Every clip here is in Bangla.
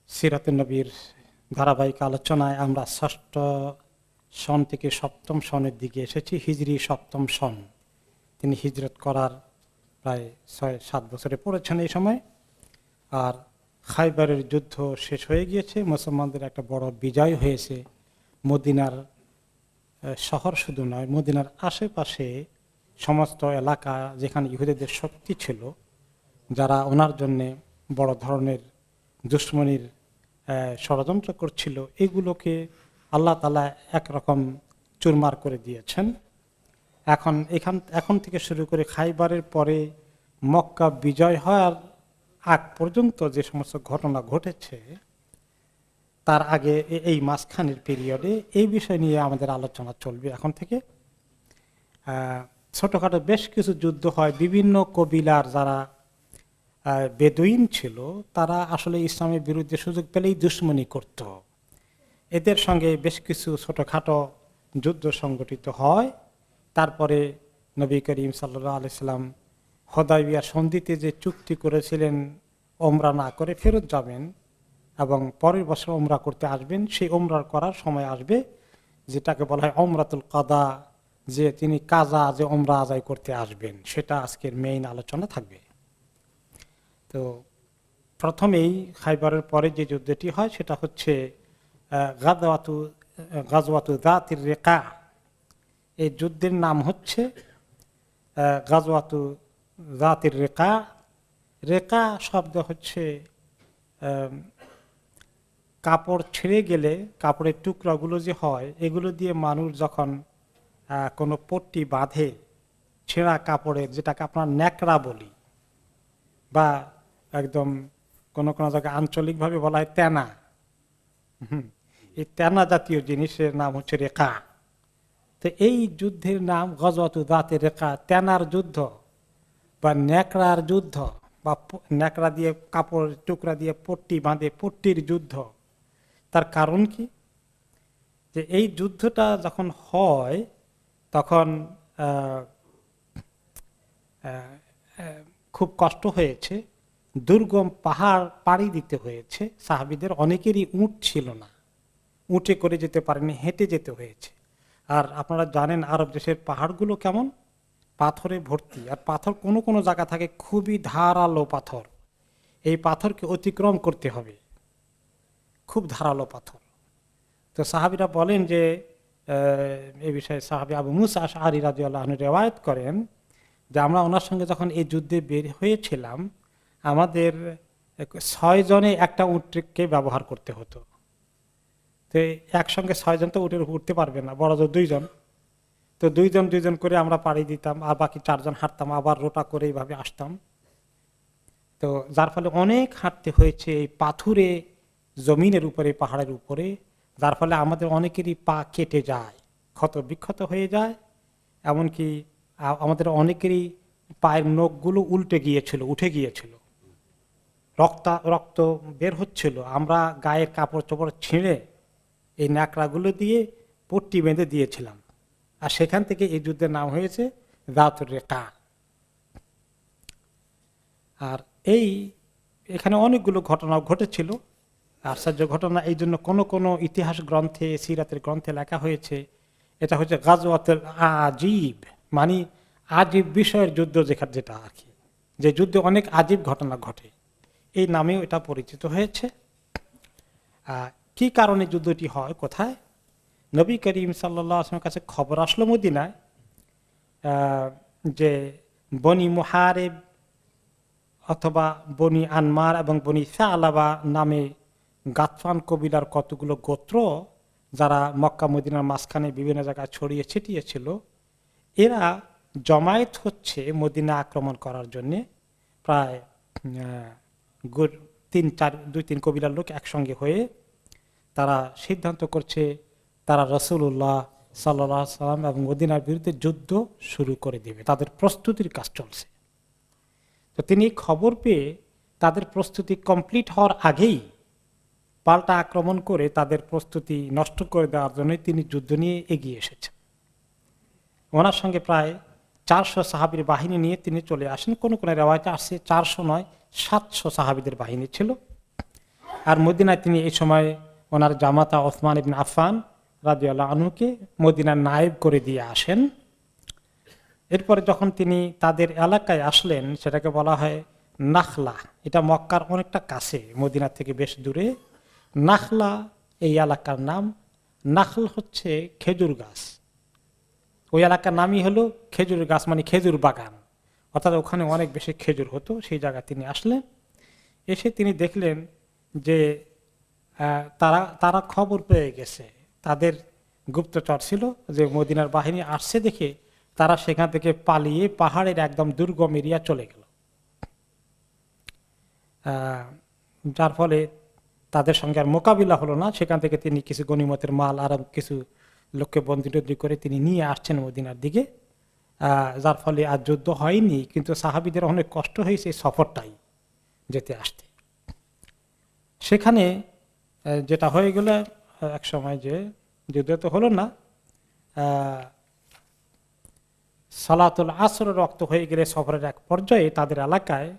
সিরাতুন নবীর ধারাবাহিক আলোচনায় আমরা ষষ্ঠ সন থেকে সপ্তম সনের দিকে এসেছি। হিজরি সপ্তম সন। তিনি হিজরত করার প্রায় 6-7 বছরে পড়েছেন এই সময়। আর খাইবারের যুদ্ধ শেষ হয়ে গিয়েছে, মুসলমানদের একটা বড় বিজয় হয়েছে। মদিনার শহর শুধু নয়, মদিনার আশেপাশে সমস্ত এলাকা যেখানে ইহুদিদের শক্তি ছিল, যারা ওনার জন্যে বড় ধরনের দুশ্মনীর ষড়যন্ত্র করছিল, এগুলোকে আল্লাহ তাআলা একরকম চুরমার করে দিয়েছেন। এখন থেকে শুরু করে খাইবারের পরে মক্কা বিজয় হওয়ার আগ পর্যন্ত যে সমস্ত ঘটনা ঘটেছে, তার আগে এই মাঝখানের পিরিয়ডে এই বিষয় নিয়ে আমাদের আলোচনা চলবে এখন থেকে। ছোটখাটো বেশ কিছু যুদ্ধ হয়। বিভিন্ন কবিলার যারা বেদুইন ছিল, তারা আসলে ইসলামের বিরুদ্ধে সুযোগ পেলেই দুশ্মনী করত। এদের সঙ্গে বেশ কিছু ছোটখাটো যুদ্ধ সংগঠিত হয়। তারপরে নবী করিম সাল্লাল্লাহু আলাইহি সাল্লাম হুদায়বিয়া সন্ধিতে যে চুক্তি করেছিলেন ওমরা না করে ফেরত যাবেন এবং পরের বছর ওমরা করতে আসবেন, সেই ওমরা করার সময় আসবে যেটাকে বলা হয় ওমরাতুল কাদা, যে তিনি কাজা যে ওমরা আদায় করতে আসবেন, সেটা আজকের মেইন আলোচনা থাকবে। তো প্রথমেই খাইবারের পরে যে যুদ্ধটি হয় সেটা হচ্ছে গাজওয়াতু যাতির রিকা। এই যুদ্ধের নাম হচ্ছে গাজওয়াতু যাতির রিকা। রেকা শব্দ হচ্ছে কাপড় ছিঁড়ে গেলে কাপড়ের টুকরাগুলো যে হয়, এগুলো দিয়ে মানুষ যখন কোনো পট্টি বাঁধে ছেঁড়া কাপড়ের, যেটাকে আপনার ন্যাকড়া বলি, বা একদম কোনো কোনো জায়গায় আঞ্চলিকভাবে বলা হয় তেনা। এই তেনা জাতীয় জিনিসের নাম হচ্ছে রেখা। তো এই যুদ্ধের নাম গজওয়াতু যাতির রেখা, তেনার যুদ্ধ বা ন্যাকড়ার যুদ্ধ, বা ন্যাকড়া দিয়ে কাপড় টুকরা দিয়ে পট্টি বাঁধে, পট্টির যুদ্ধ। তার কারণ কি? যে এই যুদ্ধটা যখন হয় তখন খুব কষ্ট হয়েছে, দুর্গম পাহাড় পাড়ি দিতে হয়েছে। সাহাবীদের অনেকেরই উট ছিল না, উটে করে যেতে পারেনি, হেঁটে যেতে হয়েছে। আর আপনারা জানেন আরব দেশের পাহাড়গুলো কেমন, পাথরে ভর্তি। আর পাথর কোনো কোনো জায়গা থাকে খুবই ধারালো পাথর, এই পাথরকে অতিক্রম করতে হবে, খুব ধারালো পাথর। তো সাহাবীরা বলেন যে এই বিষয়ে সাহাবী আবু মুসা আশআরী রাদিয়াল্লাহু আনহু রিওয়ায়াত করেন যে আমরা ওনার সঙ্গে যখন এই যুদ্ধে বের হয়েছিলাম, আমাদের 6 জনে একটা উটকে ব্যবহার করতে হতো। তো একসঙ্গে 6 জন তো উটের উঠতে পারবে না, বড় জোর 2 জন। তো 2 জন 2 জন করে আমরা পাড়ি দিতাম, আর বাকি 4 জন হাঁটতাম, আবার রোটা করে এইভাবে আসতাম। তো যার ফলে অনেক হাঁটতে হয়েছে এই পাথুরে জমিনের উপরে, পাহাড়ের উপরে, যার ফলে আমাদের অনেকেরই পা কেটে যায়, ক্ষত বিক্ষত হয়ে যায়। এমনকি আমাদের অনেকেরই পায়ের নখগুলো উঠে গিয়েছিল, রক্ত বের হচ্ছিল। আমরা গায়ের কাপড় চোপড় ছিঁড়ে এই ন্যাকড়াগুলো দিয়ে পট্টি বেঁধে দিয়েছিলাম। আর সেখান থেকে এই যুদ্ধের নাম হয়েছে যাতুর রিকা। আর এখানে অনেকগুলো ঘটনা ঘটেছিল, আশ্চর্য ঘটনা। এই জন্য কোনো কোনো ইতিহাস গ্রন্থে, সিরাতের গ্রন্থে লেখা হয়েছে এটা হচ্ছে গাজওয়াতুল আজীব, মানে আজীব বিষয়ের যুদ্ধ, যেটা আর কি, যে যুদ্ধে অনেক আজীব ঘটনা ঘটে, এই নামেও এটা পরিচিত হয়েছে। কি কারণে যুদ্ধটি হয়, কোথায়? নবী করিম সাল্লাল্লাহু আলাইহি ওয়াসাল্লামের কাছে খবর আসলো মদিনায় যে বনি মুহারিব অথবা বনি আনমার এবং বনি সালাবা নামে গাতফান কবিলার কতগুলো গোত্র, যারা মক্কা মদিনার মাঝখানে বিভিন্ন জায়গায় ছড়িয়ে ছিটিয়ে ছিল, এরা জমায়েত হচ্ছে মদিনা আক্রমণ করার জন্য। প্রায় 2-3 কবিলার লোক একসঙ্গে হয়ে তারা সিদ্ধান্ত করছে তারা রাসূলুল্লাহ সাল্লাল্লাহু আলাইহি সাল্লাম এবং মদিনার বিরুদ্ধে যুদ্ধ শুরু করে দেবে। তাদের প্রস্তুতির কাজ চলছে। তো তিনি খবর পেয়ে তাদের প্রস্তুতি কমপ্লিট হওয়ার আগেই পাল্টা আক্রমণ করে তাদের প্রস্তুতি নষ্ট করে দেওয়ার জন্য তিনি যুদ্ধ নিয়ে এগিয়ে এসেছেন। ওনার সঙ্গে প্রায় 400 সাহাবীর বাহিনী নিয়ে তিনি চলে আসেন। কোন কোন রিওয়ায়াতে আসছে 400 নয়, 700 সাহাবীদের বাহিনী ছিল। আর মদিনায় তিনি এই সময় ওনার জামাতা ওসমান ইবনে আফফান রাদিয়াল্লাহু আনহুকে মদিনার নায়েব করে দিয়ে আসেন। এরপরে যখন তিনি তাদের এলাকায় আসলেন, সেটাকে বলা হয় নাখলা। এটা মক্কার অনেকটা কাছে, মদিনা থেকে বেশ দূরে। নাখলা এই এলাকার নাম। নাখল হচ্ছে খেজুর গাছ। ওই এলাকার নামই হলো খেজুর গাছ, মানে খেজুর বাগান, অর্থাৎ ওখানে অনেক বেশি খেজুর হতো। সেই জায়গায় তিনি আসলেন। এসে তিনি দেখলেন যে তারা খবর পেয়ে গেছে, তাদের গুপ্তচর ছিল যে মদিনার বাহিনী আসছে দেখে তারা সেখান থেকে পালিয়ে পাহাড়ের একদম দুর্গম এরিয়া চলে গেল। যার ফলে তাদের সঙ্গে আর মোকাবিলা হলো না। সেখান থেকে তিনি কিছু গনিমতের মাল আর কিছু লোককে বন্দী করে তিনি নিয়ে আসছেন মদিনার দিকে। যার ফলে আর যুদ্ধ হয়নি, কিন্তু সাহাবীদের অনেক কষ্ট হয়েছে এই সফরটাই যেতে আসতে। সেখানে যেটা হয়ে গেল এক সময়, যে যুদ্ধ তো হলো না, সালাতুল আসর রক্ত হয়ে গেলে সফরের এক পর্যায়ে তাদের এলাকায়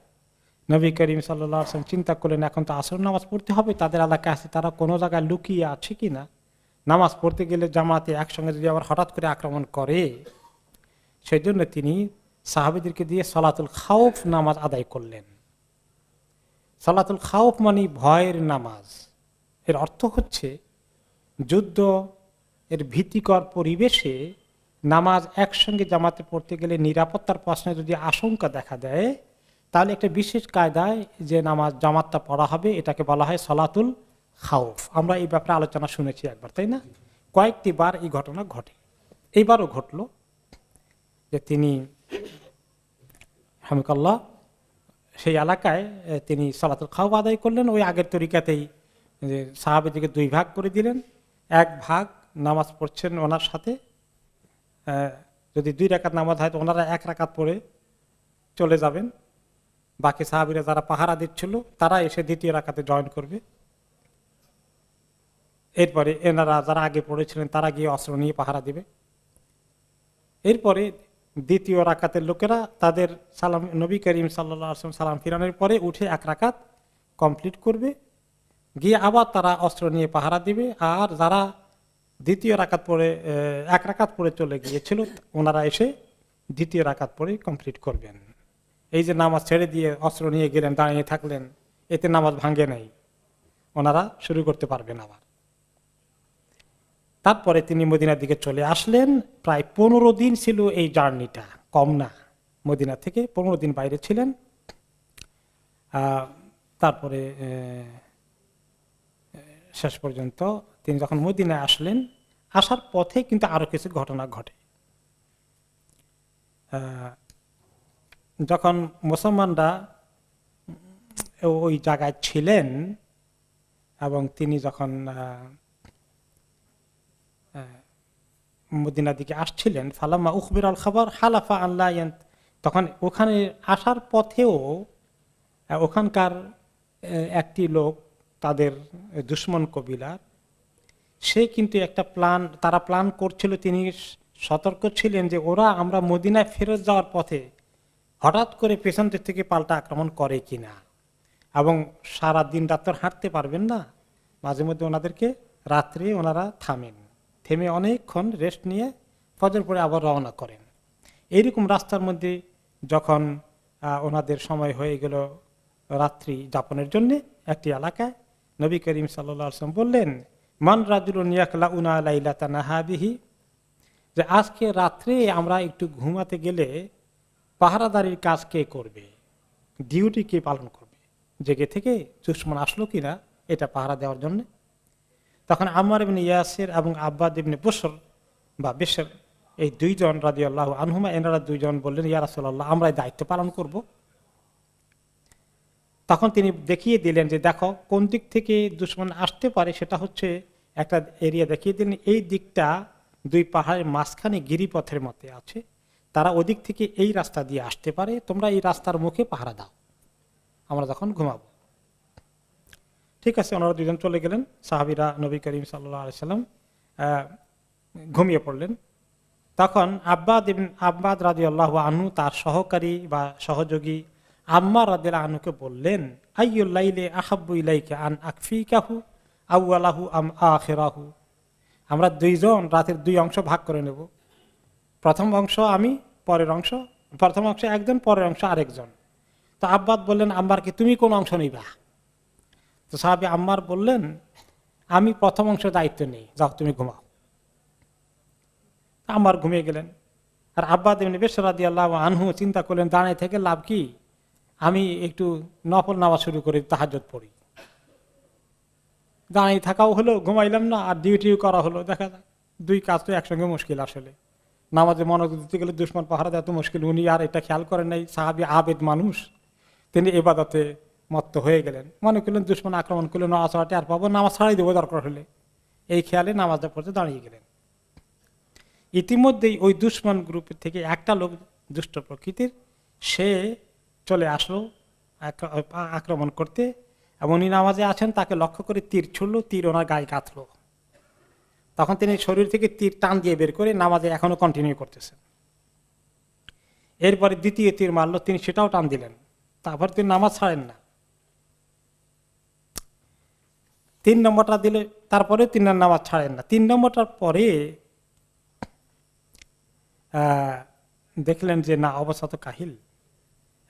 নবী করিম সাল্লাল্লাহু আলাইহি ওয়াসাল্লাম চিন্তা করলেন এখন তো আসর নামাজ পড়তে হবে, তাদের এলাকায় আছে, তারা কোনো জায়গায় লুকিয়ে আছে কিনা, নামাজ পড়তে গেলে জামাতে একসঙ্গে যদি আবার হঠাৎ করে আক্রমণ করে। সেই জন্য তিনি সাহাবীদেরকে দিয়ে সালাতুল খাউফ নামাজ আদায় করলেন। সালাতুল খাউফ মানে ভয়ের নামাজ। এর অর্থ হচ্ছে যুদ্ধ এর ভীতিকর পরিবেশে নামাজ একসঙ্গে জামাতে পড়তে গেলে নিরাপত্তার প্রশ্নে যদি আশঙ্কা দেখা দেয়, তাহলে একটা বিশেষ কায়দায় যে নামাজ জামাতটা পড়া হবে, এটাকে বলা হয় সালাতুল খাউফ। আমরা এই ব্যাপারে আলোচনা শুনেছি একবার, তাই না? কয়েকটি বার এই ঘটনা ঘটে। এইবারও ঘটল যে তিনি হামিকাল্লাহ সেই এলাকায় তিনি সালাতুল খাউফ আদায় করলেন। ওই আগের তরিকাতেই সাহাবীদেরকে দুই ভাগ করে দিলেন। এক ভাগ নামাজ পড়ছেন ওনার সাথে, যদি 2 রাকাত নামাজ হয় তো ওনারা 1 রাকাত পড়ে চলে যাবেন। বাকি সাহাবীরা যারা পাহারা দিচ্ছিল তারা এসে 2য় রাকাতে জয়েন করবে। এরপরে এনারা যারা আগে পড়েছিলেন তারা গিয়ে অস্ত্র নিয়ে পাহারা দিবে। এরপরে 2য় রাকাতের লোকেরা তাদের সালাম, নবী করিম সাল্লাল্লাহু আলাইহি ওয়াসাল্লাম সালাম ফিরানোর পরে উঠে 1 রাকাত কমপ্লিট করবে, গিয়ে আবার তারা অস্ত্র নিয়ে পাহারা দিবে। আর যারা 2য় রাকাত পড়ে 1 রাকাত পড়ে চলে গিয়েছিল ওনারা এসে 2য় রাকাত পড়ে কমপ্লিট করবেন। এই যে নামাজ ছেড়ে দিয়ে অস্ত্র নিয়ে গেলেন, দাঁড়িয়ে থাকলেন, এতে নামাজ ভাঙে নাই, ওনারা শুরু করতে পারবেন আবার। তারপরে তিনি মদিনার দিকে চলে আসলেন। প্রায় 15 দিন ছিল এই জার্নিটা, কম না। মদিনা থেকে 15 দিন বাইরে ছিলেন। তারপরে শেষ পর্যন্ত তিনি যখন মদিনায় আসলেন, আসার পথে কিন্তু আরো কিছু ঘটনা ঘটে। যখন মুসলমানরা ওই জায়গায় ছিলেন এবং তিনি যখন মদিনার দিকে আসছিলেন, ফালাম্মা উখবিরাল খাবার হালাফা আল্লাহ, তখন ওখানে আসার পথেও ওখানকার একটি লোক, তাদের দুশমন কবিলার, সে কিন্তু একটা তারা প্ল্যান করছিল। তিনি সতর্ক ছিলেন যে ওরা আমরা মদিনায় ফেরত যাওয়ার পথে হঠাৎ করে পেছন দিক থেকে পাল্টা আক্রমণ করে কিনা, এবং সারা দিন রাত হাঁটতে পারবেন না, মাঝে মধ্যে ওনাদেরকে রাত্রে ওনারা থেমে অনেকক্ষণ রেস্ট নিয়ে ফজর পরে আবার রওনা করেন। এইরকম রাস্তার মধ্যে যখন ওনাদের সময় হয়ে গেল রাত্রি যাপনের জন্য, একটি এলাকায় নবী করিম সাল্লাল্লাহু আলাইহি ওয়াসাল্লাম বললেন, মান রাজুলুন ইয়াকলাউনা লাইলাতান হাদিহি, যে আজকে রাত্রে আমরা একটু ঘুমাতে গেলে পাহারাদারির কাজ কে করবে, ডিউটি কে পালন করবে, জেগে থেকে দুশমন আসলো কিনা এটা পাহারা দেওয়ার জন্য। তখন আম্মার ইবনে ইয়াসির এবং আব্বাদ ইবনে বিশর, এই 2 জন রাদিয়াল্লাহু আনহুমা, এনারা 2 জন বললেন, ইয়া রাসূলুল্লাহ, আমরা এই দায়িত্ব পালন করব। তখন তিনি দেখিয়ে দিলেন যে দেখো কোন দিক থেকে দুশমন আসতে পারে, সেটা হচ্ছে একটা এরিয়া দেখিয়ে দিলেন। এই দিকটা 2 পাহাড়ের মাঝখানে গিরিপথের মধ্যে আছে, তারা ওদিক থেকে এই রাস্তা দিয়ে আসতে পারে, তোমরা এই রাস্তার মুখে পাহারা দাও, আমরা যখন ঘুমাবো। ঠিক আছে, ওনারা 2 জন চলে গেলেন। সাহাবীরা নবী করিম সাল্লাল্লাহু আলাইহি ওয়াসাল্লাম ঘুমিয়ে পড়লেন। তখন আব্বাদ রাদিয়াল্লাহু আনহু, তার সহকারী বা সহযোগী আম্মার রাদিয়াল্লাহু আনহুকে বললেন, আইয়ুল লাইলি আহাব্বু ইলাইকা আন আকফিকাহু আউয়ালাহু আম আখিরাহু। আমরা দুইজন রাতের দুই অংশ ভাগ করে নেব, প্রথম অংশ আমি, পরের অংশ, প্রথম অংশ একজন, পরের অংশ আরেকজন। তো আব্বাদ বললেন, আম্মারকে তুমি কোন অংশ নিবা? তো সাহাবী আম্মার বললেন, আমি প্রথম অংশের দায়িত্ব নেই, যাও তুমি ঘুমাও। আম্মার ঘুমিয়ে গেলেন। আর আব্বাদ ইবনে বিশর রাদিয়াল্লাহু আনহু চিন্তা করলেন, দাঁড়ায় থেকে লাভ কি, আমি একটু নফল নামাজ শুরু করি, তাহাজ্জুদ পড়ি। দাঁড়িয়ে থাকাও হলো, ঘুমাইলাম না, আর ডিউটিও করা হলো। দেখা যায় দুই কাজ তো একসঙ্গে মুশকিল। আসলে নামাজে মনোযোগ দিতে গেলে দুশমন পাহারা দেওয়া তো মুশকিল। উনি আর এটা খেয়াল করেন নাই, সাহাবী আবেদ মানুষ, তিনি ইবাদতে মত্ত হয়ে গেলেন। মনে করলেন দুশমন আক্রমণ করলে নামাজ পড়াতে আর পাবো, নামাজ ছাড়াই দেবো দরকার হলে, এই খেয়ালে নামাজটা পড়তে দাঁড়িয়ে গেলেন। ইতিমধ্যেই ওই দুশমন গ্রুপের থেকে একটা লোক, দুষ্ট প্রকৃতির, সে চলে আসলো আক্রমণ করতে, এবং উনি নামাজে আছেন, তাকে লক্ষ্য করে তীর ছুড়লো, তীর ওনার গায়ে গাঁথলো। তখন তিনি শরীর থেকে তীর টান দিয়ে বের করে নামাজে এখনো কন্টিনিউ করতেছেন। এরপরে দ্বিতীয় তীর মারলো, তিনি সেটাও টান দিলেন, তারপর তিনি নামাজ ছাড়েন না। 3 নম্বরটা দিলে তারপরে তিনি নামাজ ছাড়েন না। 3 নম্বরটার পরে দেখলেন যে না, অবস্থা তো কাহিল,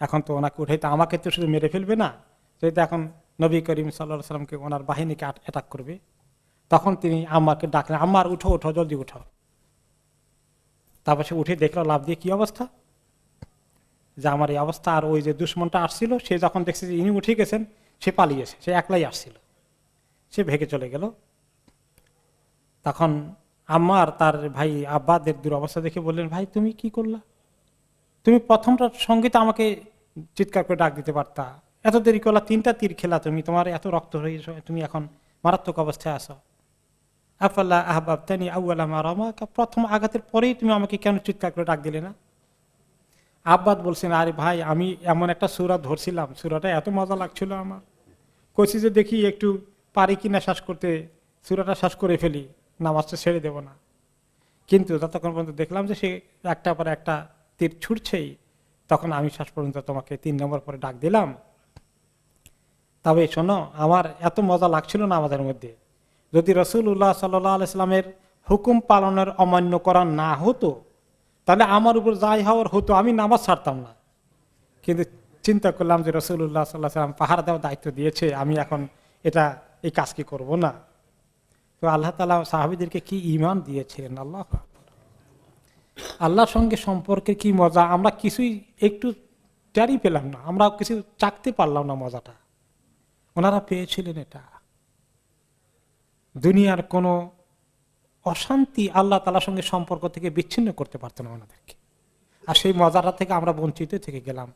এখন তো ওনাকে উঠাইতে, আমাকে তো শুধু মেরে ফেলবে না, যেহেতু এখন নবী করিম সাল্লাল্লাহু আলাইহি সাল্লামকে, ওনার বাহিনীকে অ্যাটাক করবে। তখন তিনি আম্মাকে ডাকলেন, আম্মার উঠো উঠো, জলদি উঠো। তারপর সে উঠে দেখলো লাভ দিয়ে কি অবস্থা, যে আমার এই অবস্থা। আর ওই যে দুশমনটা আসছিল, সে যখন দেখছে যে ইনি উঠে গেছেন, সে পালিয়েছে, সে একলাই আসছিল, সে ভেগে চলে গেল। তখন আম্মার তার ভাই আব্বাদের দুরবস্থা দেখে বললেন, ভাই তুমি কি করলা, তুমি প্রথমটার সঙ্গে তো আমাকে চিৎকার করে ডাক দিতে পারতা, এত দেরি করলা, 3টা তীর খেলা তুমি, তোমার এত রক্ত হয়ে, তুমি এখন মারাত্মক অবস্থায় আছো। আফাল্লাহ আহবাবতানি আউয়ালা মা রামাকা, প্রথম আঘাতের পরেই তুমি আমাকে কেন চিৎকার করে ডাক দিলে না? আব্বাদ বলছেন, আরে ভাই, আমি এমন একটা সূরা ধরছিলাম, সূরাটা এত মজা লাগছিল আমার, কইছি যে দেখি একটু পারি কিনা শ্বাস করতে, সূরাটা শ্বাস করে ফেলি, নামাজটা ছেড়ে দেব না। কিন্তু যতক্ষণ পর্যন্ত দেখলাম যে সে একটা পর একটা তীর ছুটছেই, তখন আমি শেষ পর্যন্ত তোমাকে 3 নম্বর পরে ডাক দিলাম। তবে শোনো, আমার এত মজা লাগছিল না আমাদের মধ্যে, যদি রাসূলুল্লাহ সাল্লাল্লাহু আলাইহি সাল্লামের হুকুম পালনের অমান্য করা না হতো, তাহলে আমার উপর যাই হওয়ার হতো, আমি নামাজ ছাড়তাম না। কিন্তু চিন্তা করলাম যে রাসূলুল্লাহ সাল্লাল্লাহু আলাইহি সাল্লাম পাহারা দেওয়ার দায়িত্ব দিয়েছে, আমি এখন এই কাজ কি করবো না। তো আল্লাহ তাআলা সাহাবীদেরকে কি ঈমান দিয়েছিলেন, আল্লাহর সঙ্গে সম্পর্কের কি মজা, আমরা কিছুই একটু টেরই পেলাম না, আমরা কিছু চাকতে পারলাম না মজাটা, ওনারা পেয়েছিলেন। এটা দুনিয়ার কোনো অশান্তি আল্লাহ তাআলার সঙ্গে সম্পর্ক থেকে বিচ্ছিন্ন করতে পারত না ওনাদেরকে। আর সেই মজাটা থেকে আমরা বঞ্চিত থেকে গেলাম।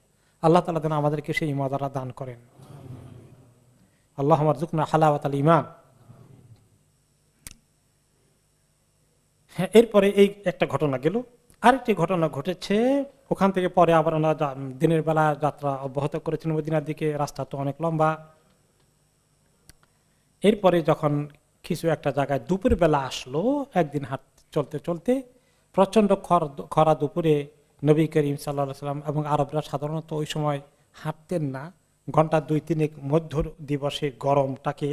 আল্লাহ তাআলা যেন আমাদেরকে সেই মজাটা দান করেন। আল্লাহুম্মা রযুকনা হালাওয়াতাল ঈমান। হ্যাঁ, এরপরে এই একটা ঘটনা গেল, আরেকটি ঘটনা ঘটেছে। ওখান থেকে পরে আবার ওনারা দিনের বেলা যাত্রা অব্যাহত করেছেন মদিনার দিকে, রাস্তা তো অনেক লম্বা। এরপরে যখন কিছু একটা জায়গায় দুপুর বেলা আসলো, একদিন চলতে চলতে প্রচন্ড খরা দুপুরে নবী করিম সাল্লাল্লাহু আলাইহি সাল্লাম এবং আরবরা সাধারণত ওই সময় হাঁটতেন না, ঘন্টা 2-3 মধ্য দিবসে গরমটাকে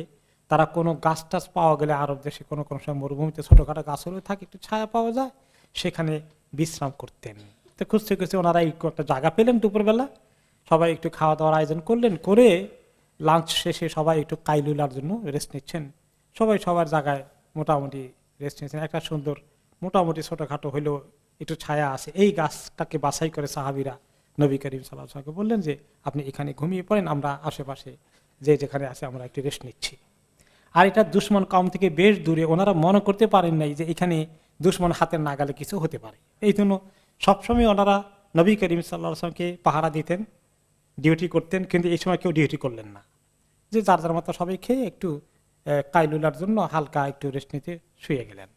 তারা কোনো গাছ টাছ পাওয়া গেলে, আরব দেশে কোনো কোনো সময় মরুভূমিতে ছোটখাটো গাছ হলে থাকে, একটু ছায়া পাওয়া যায়, সেখানে বিশ্রাম করতেন। তো খুঁজতে খুঁজতে ওনারা একটা জায়গা পেলেন দুপুরবেলা, সবাই একটু খাওয়া দাওয়ার আয়োজন করলেন, করে লাঞ্চ শেষে সবাই একটু কাইলুলার জন্য রেস্ট নিচ্ছেন। সবাই সবার জায়গায় মোটামুটি রেস্ট নিচ্ছেন। একটা সুন্দর মোটামুটি ছোটখাটো হইলেও একটু ছায়া আছে, এই গাছটাকে বাছাই করে সাহাবীরা নবী করিম সাল্লাল্লাহু আলাইহি ওয়াসাল্লামকে বললেন যে আপনি এখানে ঘুমিয়ে পড়েন, আমরা আশেপাশে যেখানে আছে আমরা একটু রেস্ট নিচ্ছি। আর এটা দুশমন কওম থেকে বেশ দূরে, ওনারা মনে করতে পারেন নাই যে এখানে দুশমন হাতের নাগালে কিছু হতে পারে। এই জন্য সবসময় ওনারা নবী করিম সাল্লাল্লাহু আলাইহি ওয়াসাল্লামকে পাহারা দিতেন, ডিউটি করতেন, কিন্তু এই সময় কেউ ডিউটি করলেন না, যে যার যার মতো সবাই খেয়ে একটু কাইলুলার জন্য হালকা একটু রেস্ট নিতে শুয়ে গেলেন।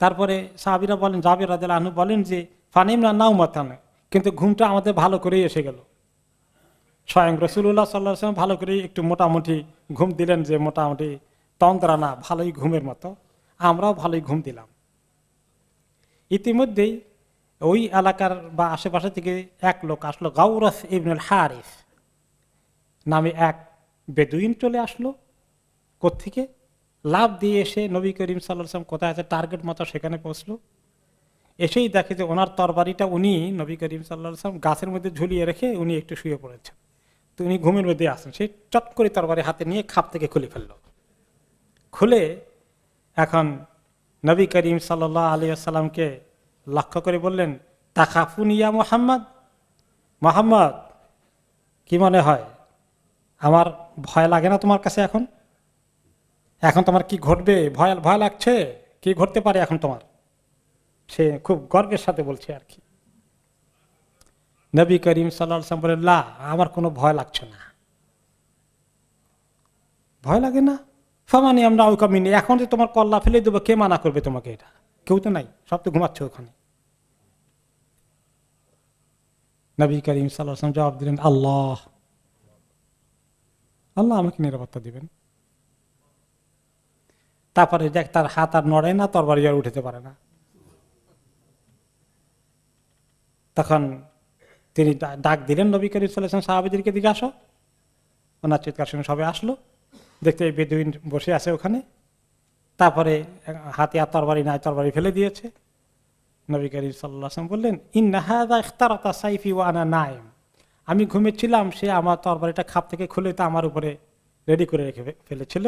তারপরে সাহাবীরা বলেন, জাবের রাদিয়াল্লাহু আনহু বলেন যে ফানিমনা নাওমাতান, কিন্তু ঘুমটা আমাদের ভালো করেই এসে গেল। স্বয়ং রাসূলুল্লাহ সাল্লাল্লাহু আলাইহি ওয়াসাল্লাম ভালো করেই একটু মোটামুটি ঘুম দিলেন, যে মোটামুটি তন্দ্রা না, ভালোই ঘুমের মতো, আমরাও ভালোই ঘুম দিলাম। ইতিমধ্যেই ওই এলাকার বা আশেপাশে থেকে এক লোক আসলো, গাউরাস ইবনুল হারিস নামে এক বেদুইন চলে আসলো। কোত্থেকে? লাভ দিয়ে এসে নবী করিম সাল্লাল্লাহু আলাইহি ওয়াসাল্লাম কোথায় আছে টার্গেট মতো সেখানে পৌঁছলো। এসেই দেখে যে ওনার তরবারিটা উনি নবী করিম সাল্লাল্লাহু আলাইহি ওয়াসাল্লাম গাছের মধ্যে ঝুলিয়ে রেখে উনি একটু শুয়ে পড়েছেন। তো উনি ঘুমের মধ্যে আসেন, সে চট করে তরবারি হাতে নিয়ে খাপ থেকে খুলে ফেললো। খুলে এখন নবী করিম সাল্লাল্লাহু আলাইহি ওয়াসাল্লামকে লক্ষ্য করে বললেন, তাখাফুন ইয়া মুহাম্মদ, মুহাম্মদ কি মনে হয় আমার ভয় লাগে না তোমার কাছে? এখন এখন তোমার কি ঘটবে? ভয় ভয় লাগছে? কি ঘটতে পারে এখন তোমার? সে খুব গর্বের সাথে বলছে আর কি। নবী করিম সাল্লাল্লাহু আলাইহি ওয়াসাল্লাম বললেন, লা, আমার কোনো ভয় লাগছে না। ভয় লাগে না? ফামানি আমরা ওই কামিনি, এখন যে তোমার কল্লা ফেলে দেবো, কে মানা করবে তোমাকে? এটা কেউ তো নাই, সব তো ঘুমাচ্ছে ওখানে। নবী করিম সাল্লাল্লাহু আলাইহি ওয়াসাল্লাম জবাব দিলেন, আল্লাহ, আল্লাহ আমাকে নিরাপত্তা দিবেন। তারপরে দেখ তার হাত আর নড়ে না, তরবারি আর উঠতে পারে না। তখন তিনি ডাক দিলেন নবী করিম সাল্লাল্লাহু আলাইহি ওয়াসাল্লাম, সাহাবীদেরকে দিকে আসো। ওনার চিৎকার শুনে সবাই আসলো, দেখতে এই বেদুইন বসে আছে ওখানে। তারপরে হাতে আর তরবারি নাই, তরবারি ফেলে দিয়েছে। নবী করিম সাল্লাল্লাহু আলাইহি ওয়াসাল্লাম বললেন, ইন্না হাযা ইখতারাতা সাইফি ওয়া আনা নাইম, আমি ঘুমেছিলাম, সে আমার তরবারিটা খাপ থেকে খুলে তো আমার উপরে রেডি করে রেখে ফেলেছিল।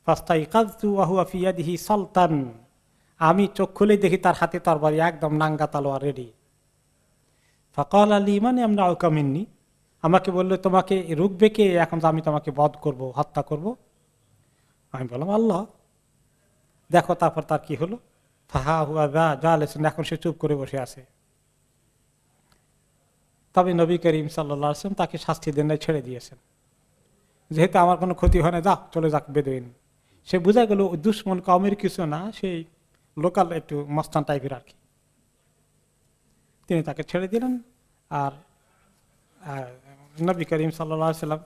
ফাস্তাইকাযতু ওয়া হুয়া ফি ইয়াদিহি সালতান, আমি চোখ খুলে দেখি তার হাতে তরবারি, একদম নাঙ্গা তলোয়ার রেডি। ফাকালা লিমান ইয়ামনাউকা মিন্নি, আমাকে বললো তোমাকে রুখবে কে এখন আমি তোমাকে বধ করব, হত্যা করব? আমি বললাম আল্লাহ। দেখো তারপর তার কি হলো, ফাহা হুয়া জালেসুন, এখন সে চুপ করে বসে আছে। তবে নবী করিম সাল্লাল্লাহু আলাইহি ওয়াসাল্লাম তাকে শাস্তি দেন নাই, ছেড়ে দিয়েছেন। যেহেতু আমার কোনো ক্ষতি হয় না, যা চলে যাক বেদুইন। সে বোঝা গেল দুশ্মন কওমের কিছু না, সেই লোকাল একটু মস্তান টাইপের আর কি। তিনি তাকে ছেড়ে দিলেন। আর নবী করিম সাল্লাল্লাহু আলাইহি ওয়াসাল্লাম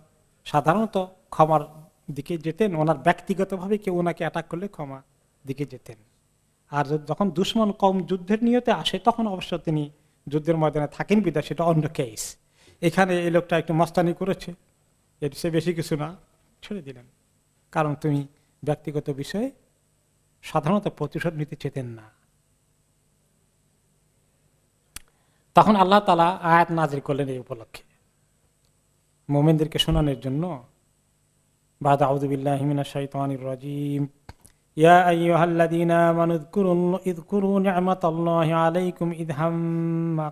সাধারণত ক্ষমার দিকে যেতেন। ওনার ব্যক্তিগতভাবে কেউ ওনাকে অ্যাটাক করলে ক্ষমা দিকে যেতেন। আর যখন দুশ্মন কওম যুদ্ধের নিয়তে আসে, তখন অবশ্য তিনি যুদ্ধের ময়দানে থাকেন বিদায়, সেটা অন্য কেস। এখানে এই লোকটা একটু মস্তানি করেছে, এর সে বেশি কিছু না, ছেড়ে দিলেন। কারণ তুমি ব্যক্তিগত বিষয়ে সাধারণত প্রতিশোধ নিতে চেতেন না। তখন আল্লাহ তাআলা আয়াত নাযিল করলেন এই উপলক্ষে মুমিনদেরকে শোনানোর জন্য। বাদা আউযু বিল্লাহি মিনাশ শাইতানির রাজীম, ইয়া আইয়ুহাল্লাযীনা আমানু ইযকুরু নি'মাতাল্লাহি আলাইকুম ইয হাম্মা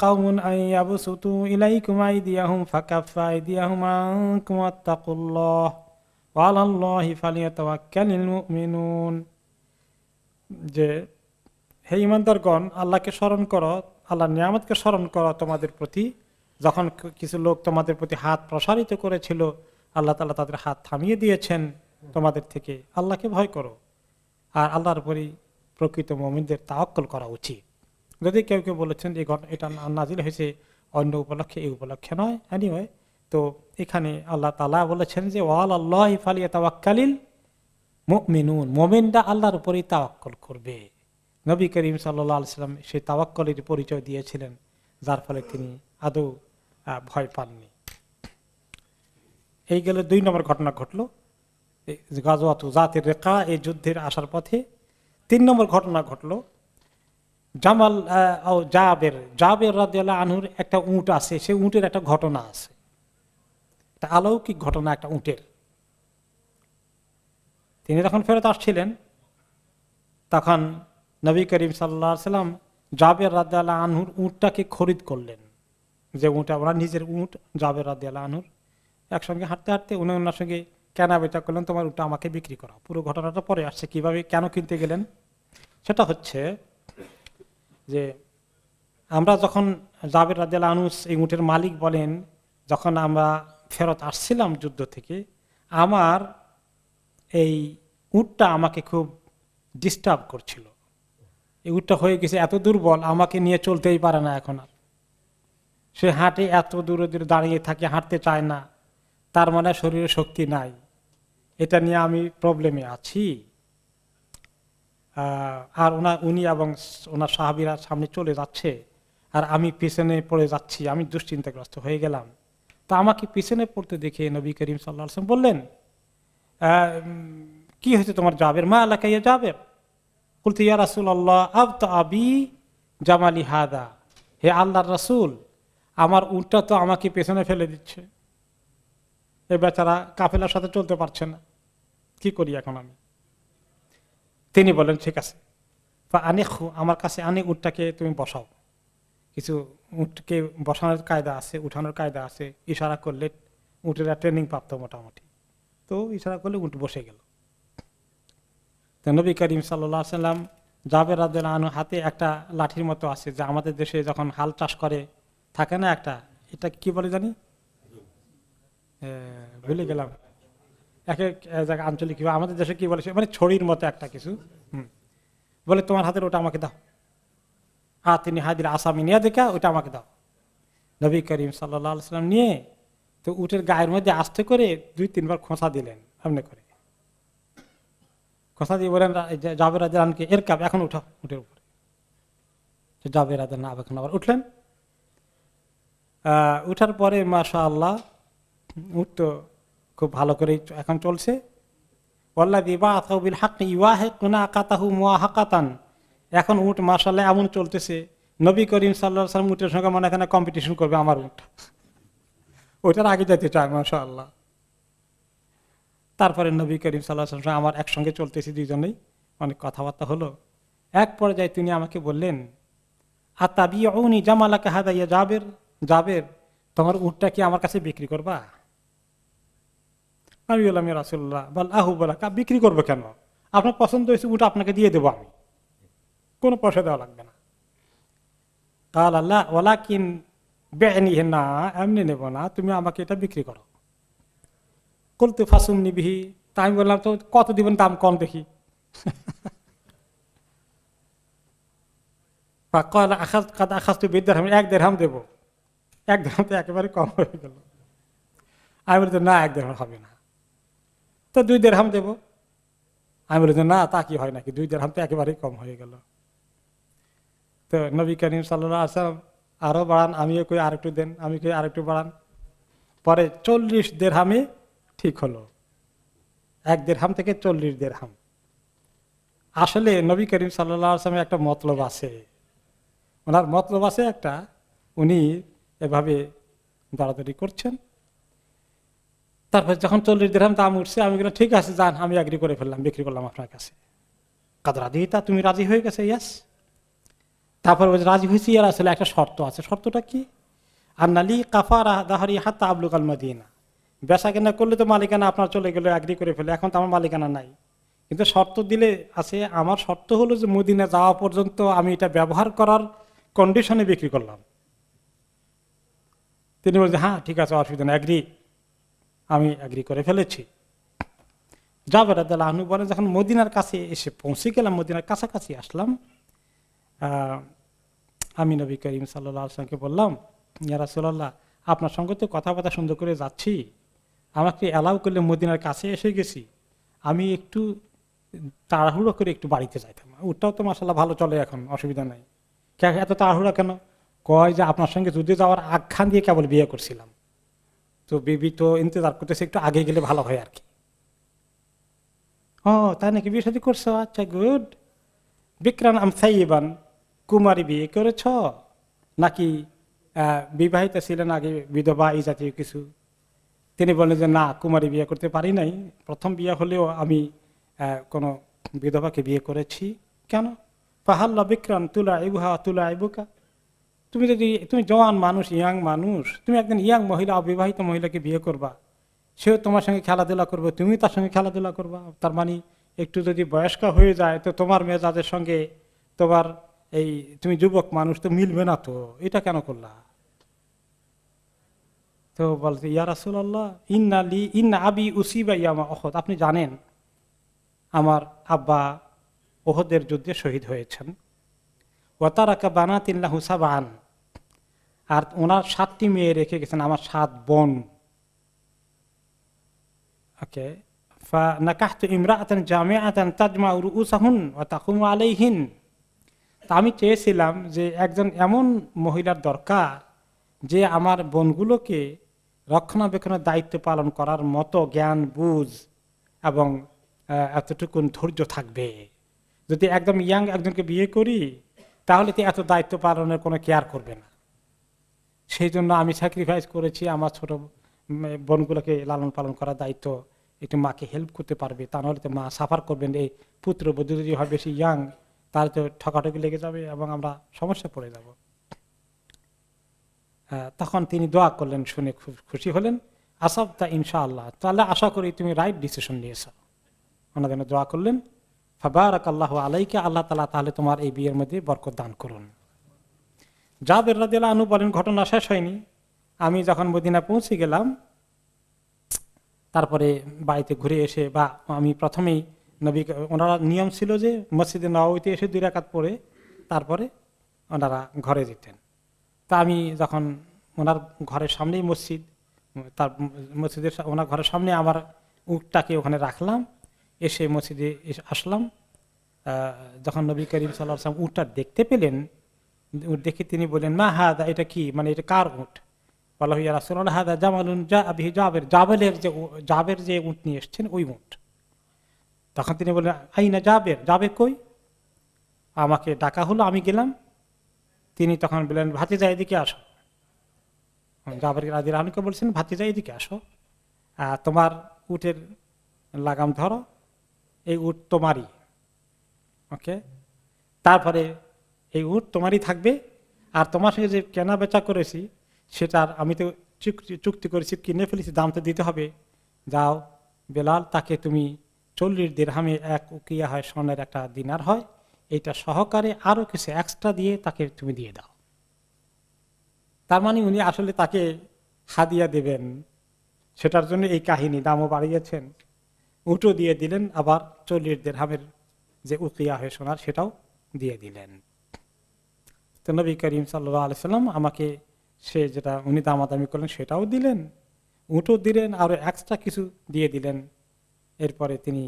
কাওমুন আন ইয়াবসুতু ইলাইকুম আইদিয়াহুম ফাকাফফা আইদিয়াহুম আনকুম ওয়াত্তাকুল্লাহ ওয়া আলাল্লাহি ফালিয়াতাওয়াক্কালিল মুমিনুন। যে হে ঈমানদারগণ, আল্লাহকে স্মরণ করো, আল্লাহর নিয়ামতকে স্মরণ করো তোমাদের প্রতি। যখন কিছু লোক তোমাদের প্রতি হাত প্রসারিত করেছিল, আল্লাহ তাআলা তাদের হাত থামিয়ে দিয়েছেন তোমাদের থেকে। আল্লাহকে ভয় করো, আর আল্লাহর উপরই প্রকৃত মুমিনদের তাওয়াক্কুল করা উচিত। যদি কেউ কেউ বলেছেন যে এটা নাজিল হয়েছে অন্য উপলক্ষে, এই উপলক্ষে নয়। এনিওয়ে, তো এখানে আল্লাহ তাআলা বলেছেন যে ওয়ালাল্লাহি ফালিয়াতাওয়াক্কালিল মুমিনুন, মুমিনরা আল্লাহর উপরই তাওয়াক্কুল করবে। নবী করিম সাল্লাল্লাহু আলাইহি ওয়াসাল্লাম সেই তাওয়াক্কুলের পরিচয় দিয়েছিলেন, যার ফলে তিনি আদৌ ভয় পাননি। এই গেল 2 নম্বর ঘটনা ঘটলো গাজওয়াতু যাতির রিকা, এই যুদ্ধের আসার পথে। 3 নম্বর ঘটনা ঘটলো জাবের রাদিয়াল্লাহু আনহুর একটা উট আছে, সেই উটের একটা ঘটনা আছে, একটা অলৌকিক ঘটনা একটা উটের। তিনি যখন ফেরত আসছিলেন, তখন নবী করিম সাল্লাল্লাহু আলাইহি ওয়াসাল্লাম জাবের রাদিয়াল্লাহু আনহুর উটটাকে খরিদ করলেন। যে উটটা ওনার নিজের উট, জাবের রাদিয়াল্লাহু আনহুর। একসঙ্গে হাঁটতে হাঁটতে উনি ওনার সঙ্গে কেনা বেচা করলেন, তোমার উটটা আমাকে বিক্রি করা। পুরো ঘটনাটা পরে আসছে, কিভাবে কেন কিনতে গেলেন। সেটা হচ্ছে যে আমরা যখন জাবের রাদিয়াল্লাহু আনহু এই উটের মালিক বলেন, যখন আমরা ফেরত আসছিলাম যুদ্ধ থেকে, আমার এই উটটা আমাকে খুব ডিস্টার্ব করছিল। এই উটটা হয়ে গেছে এত দুর্বল, আমাকে নিয়ে চলতেই পারে না এখন আর। সে হাঁটে, এত দূরে দূরে দাঁড়িয়ে থাকে, হাঁটতে চায় না। তার মানে শরীরে শক্তি নাই। এটা নিয়ে আমি প্রবলেমে আছি। আর উনি এবং ওনার সাহাবীরা সামনে চলে যাচ্ছে, আর আমি পিছনে পড়ে যাচ্ছি, আমি দুশ্চিন্তাগ্রস্ত হয়ে গেলাম। তো আমাকে পিছনে পড়তে দেখে নবী করিম সাল্লাল্লাহু আলাইহি ওয়াসাল্লাম বললেন, কি হয়েছে তোমার জাবের, মা আলাকা ইয়া জাবের? কুলতু ইয়া রাসূলুল্লাহ আবতা আবি জামালি হাদা, হে আল্লাহর রাসূল, আমার উটটা তো আমাকে পেছনে ফেলে দিচ্ছে, এ বেচারা কাফেলার সাথে চলতে পারছে না, কি করি এখন আমি? তিনি বলেন ঠিক আছে, আমার কাছে আনে, উটটাকে তুমি বসাও। কিছু উটকে বসানোর কায়দা আছে, উঠানোর কায়দা আছে, ইশারা করলে উটেরা ট্রেনিং প্রাপ্ত মোটামুটি, তো ইশারা করলে উট বসে গেল। তো নবী করিম সাল্লাল্লাহু আলাইহি সাল্লাম জাবের রাদিয়াল্লাহু আনহু হাতে একটা লাঠির মতো আছে, যে আমাদের দেশে যখন হাল চাষ করে থাকে না একটা, এটা কি বলে জানি, ভুলে গেলাম, এক এক জায়গায় আঞ্চলিক, আমাদের দেশে কি বলে, মানে ছড়ির মতো একটা কিছু, বলে তোমার হাতের ওটা আমাকে দাও, তিনি হাদির আসামি নিয়ে দেখা ওটা আমাকে দাও। নবী করিম সাল্লাল্লাহু আলাইহি সাল্লাম নিয়ে তো উটের গায়ের মধ্যে আস্তে করে 2-3 বার খোঁচা দিলেন, এমনি করে খোঁচা দিয়ে বলেন জাবের রাদিয়াল্লাহু আনহুকে, এর কাপ এখন উঠো উটের উপরে। জাবের রাদিয়াল্লাহু আনহু এখন আবার উঠলেন। উঠার পরে মাশাআল্লাহ উট তো খুব ভালো করে এখন চলছে। ওয়াল্লাযী বাআসাহু বিল হাক্কি ইউয়াহিকুনা নাকাতাহু মুওয়াহাকাতান, এখন উট মাশাআল্লাহ এমন চলতেছে, নবী করিম সাল্লাল্লাহু আলাইহি সাল্লাম উটের সঙ্গে মনে এখানে কম্পিটিশন করবে, আমার উট ওইটার আগে যেতে চায় মাশাআল্লাহ। তারপরে নবী করিম সাল্লাল্লাহু আলাইহি সাল্লাম আমার একসঙ্গে চলতেছি, দুইজনেই অনেক কথাবার্তা হলো। এক পর্যায়ে তিনি আমাকে বললেন, আতাবিউনি জামালাকা হাদা ইয়া জাবের, জাবের তোমার উটটা কি আমার কাছে বিক্রি করবা? আমি বললাম ইয়া রাসূলুল্লাহ বল আহু বলা, বিক্রি করবো কেন, আপনার পছন্দ হয়েছে উট আপনাকে দিয়ে দেবো, আমি কোনো পয়সা দেওয়া লাগবে না। কাল আল্লাহ ওয়ালাকিন বেনি, না এমনি নেব না, তুমি আমাকে এটা বিক্রি করো। কুলতু ফাসুমনি বিহি, তা আমি বললাম তো কত দিবেন, দাম কম দেখি। আখাস্তু বিদ্যারহাম, 1 দিরহাম দেবো। 1 দিরহাম তো একেবারে কম হয়ে গেল। আমি বলি না 1 দিরহাম হবে না, তো 2 দিরহাম দেবো। আমি বলি না তা কি হয় নাকি, 2 দিরহাম তো একেবারেই কম হয়ে গেল। তো নবী করিম সাল্লাল্লাহু আলাইহি ওয়াসাল্লাম আরো বাড়ান, আমিও কই আরেকটু দেন, আমি কই আরেকটু বাড়ান। পরে 40 দিরহামে ঠিক হলো, 1 দিরহাম থেকে 40 দিরহাম। আসলে নবী করিম সাল্লাল্লাহু আলাইহি ওয়াসাল্লামের একটা মতলব আছে, ওনার মতলব আছে একটা, উনি এভাবে দরাদরি করছেন। তারপর যখন 40 দিরহাম দাম উঠছে, আমি বললাম ঠিক আছে যান, আমি এগ্রি করে ফেললাম, বিক্রি করলাম আপনার কাছে। কাদরা দিতা, তুমি রাজি হয়ে গেছে? ইয়াস। তারপর রাজি হয়েছি, আর আসলে একটা শর্ত আছে। শর্তটা কি? আন্নালি কাফারা দাহরি হাত্তা আবলুগাল মদিনা, বেচা কেনা করলে তো মালিকানা আপনার চলে গেলে, এগ্রি করে ফেলে, এখন তো আমার মালিকানা নাই, কিন্তু শর্ত দিলে আছে, আমার শর্ত হলো যে মদিনা যাওয়া পর্যন্ত আমি এটা ব্যবহার করার কন্ডিশনে বিক্রি করলাম। তিনি বলছেন হ্যাঁ ঠিক আছে, অসুবিধা নেই, এগ্রি, আমি এগ্রি করে ফেলেছি। জাবের রাদিয়াল্লাহু আনহু বলেন, যখন মদিনার কাছে এসে পৌঁছে গেলাম, মদিনার কাছাকাছি আসলাম, আমি নবী করিম সাল্লাল্লাহু আলাইহি ওয়াসাল্লামকে বললাম, ইয়া রাসূলুল্লাহ আপনার সঙ্গে তো কথাবার্তা সুন্দর করে যাচ্ছি, আমাকে অ্যালাউ করলে মদিনার কাছে এসে গেছি, আমি একটু তাড়াহুড়ো করে একটু বাড়িতে যাইতাম, ওটাও তো মাশাআল্লাহ ভালো চলে এখন, অসুবিধা নাই। এত তাড়াহুড়া কেন? কয় যে আপনার সঙ্গে যুদ্ধে যাওয়ার আখ্যান দিয়ে কেবল বিয়ে করছিলাম, তো বিবি তো ইন্তজার করতেছে, একটু আগে গেলে ভালো হয় আর কি। ও তাই নাকি, বিয়ে শাদী করছো? আচ্ছা গুড। বিক্রান আম সাইয়িবান, কুমারী বিয়ে করেছ নাকি বিবাহিত ছিলেন আগে, বিধবা এই জাতীয় কিছু? তিনি বললেন যে না, কুমারী বিয়ে করতে পারি নাই, প্রথম বিয়ে হলেও আমি কোনো বিধবাকে বিয়ে করেছি। কেন? ফাহাল্লা বিক্রান তুলা ইবুহা তুলা ইবুকা, তুমি জওয়ান মানুষ, ইয়াং মানুষ, তুমি একদিন ইয়াং মহিলা, অবিবাহিত মহিলাকে বিয়ে করবা, সেও তোমার সঙ্গে খেলাধুলা করবে, তুমি তার সঙ্গে খেলাধুলা করবা, তার মানে একটু যদি বয়স্ক হয়ে যায় তো তোমার মেজাজের সঙ্গে তোমার এই, তুমি যুবক মানুষ, তো মিলবে না, তো এটা কেন করলা? তো বলতে ইয়া রাসূলুল্লাহ ইন্না আবি উসিবা ইয়ামা উহুদ, আপনি জানেন আমার আব্বা উহুদের যুদ্ধে শহীদ হয়েছেন। ওয়া তারাকা বানাতিন লাহু সাবআন, আর ওনার 7টি মেয়ে রেখে গেছেন, আমার 7 বোন। ওকে, ফানাকাহতু ইমরাআতান জামিআতান তাজমাউ রুউসাহুন ওয়া তাকুমু আলাইহিন। তা আমি চেয়েছিলাম যে একজন এমন মহিলার দরকার যে আমার বোনগুলোকে রক্ষণাবেক্ষণের দায়িত্ব পালন করার মতো জ্ঞান বুঝ এবং এতটুকুন ধৈর্য থাকবে। যদি একদম ইয়াং একজনকে বিয়ে করি তাহলে তো এত দায়িত্ব পালনের কোনো কেয়ার করবে না। সেই জন্য আমি স্যাক্রিফাইস করেছি আমার ছোট বোনগুলোকে লালন পালন করার দায়িত্ব একটু মাকে হেল্প করতে পারবে, তা নাহলে তো মা সাফার করবেন। এই পুত্রবধূ যদি হয় বেশি ইয়াং তাহলে তো ঠকাঠকি লেগে যাবে এবং আমরা সমস্যা পড়ে যাব। তখন তিনি দোয়া করলেন, শুনে খুব খুশি হলেন। আসাবতা ইনশাআল্লাহ, তাহলে আশা করি তুমি রাইট ডিসিশন নিয়েছ। ওনার জন্য দোয়া করলেন। ফাবারাকাল্লাহু আলাইকা, আল্লাহ তাআলা তাহলে তোমার এই বিয়ের মধ্যে বরকত দান করুন। জাবের রাদিয়াল্লাহু আনহু বলেন, ঘটনা শেষ হয়নি। আমি যখন মদিনা পৌঁছে গেলাম, তারপরে বাড়িতে ঘুরে এসে বা আমি প্রথমেই নবী, ওনারা নিয়ম ছিল যে মসজিদে নববীতে এসে 2 রাকাত পড়ে তারপরে ওনারা ঘরে যেতেন। তা আমি যখন ওনার ঘরের সামনেই মসজিদ, তার মসজিদের ওনার ঘরের সামনে আমার উটটাকে ওখানে রাখলাম, এসে মসজিদে আসলাম। যখন নবী করিম সাল্লাল্লাহু আলাইহি ওয়াসাল্লাম উটটা দেখতে পেলেন, উট দেখে তিনি বললেন, মা হাদা, এটা কি, মানে এটা কার উট? বলা হইয়া রাসূলুল্লাহ হাদা জামালুন জাআ বিহি জাবের, জাবের যে উট নিয়ে এসেছেন ওই উট। তখন তিনি বললেন, আইনা জাবের, জাবের কই? আমাকে ডাকা হলো, আমি গেলাম। তিনি তখন বললেন, ভাতিজা এদিকে আসো। জাবের রাদিয়াল্লাহু আনহুকে বলছেন, ভাতিজা এদিকে আসো, তোমার উটের লাগাম ধরো, এই উট তোমারই। ওকে, তারপরে এই উট তোমারই থাকবে, আর তোমার সঙ্গে যে কেনা বেচা করেছি সেটার আমি তো চুক্তি করেছি, কিনে ফেলেছি, দাম তো দিতে হবে। যাও বেলাল, তাকে তুমি 40 দিরহামে, 1 উকিয়া হয় স্বর্ণের একটা দিনার হয়, এটা সহকারে আরো কিছু এক্সট্রা দিয়ে তাকে তুমি দিয়ে দাও। তার মানে উনি আসলে তাকে হাদিয়া দেবেন, সেটার জন্য এই কাহিনী, দামও বাড়িয়েছেন, উটও দিয়ে দিলেন, আবার 40 দিরহামের যে উকিয়া হয় সোনার সেটাও দিয়ে দিলেন। তো নবী করিম সাল্লাল্লাহু আলাইহি সাল্লাম আমাকে সে যেটা উনি দামাদামি করলেন সেটাও দিলেন, উটও দিলেন, আরো এক্সট্রা কিছু দিয়ে দিলেন। এরপরে তিনি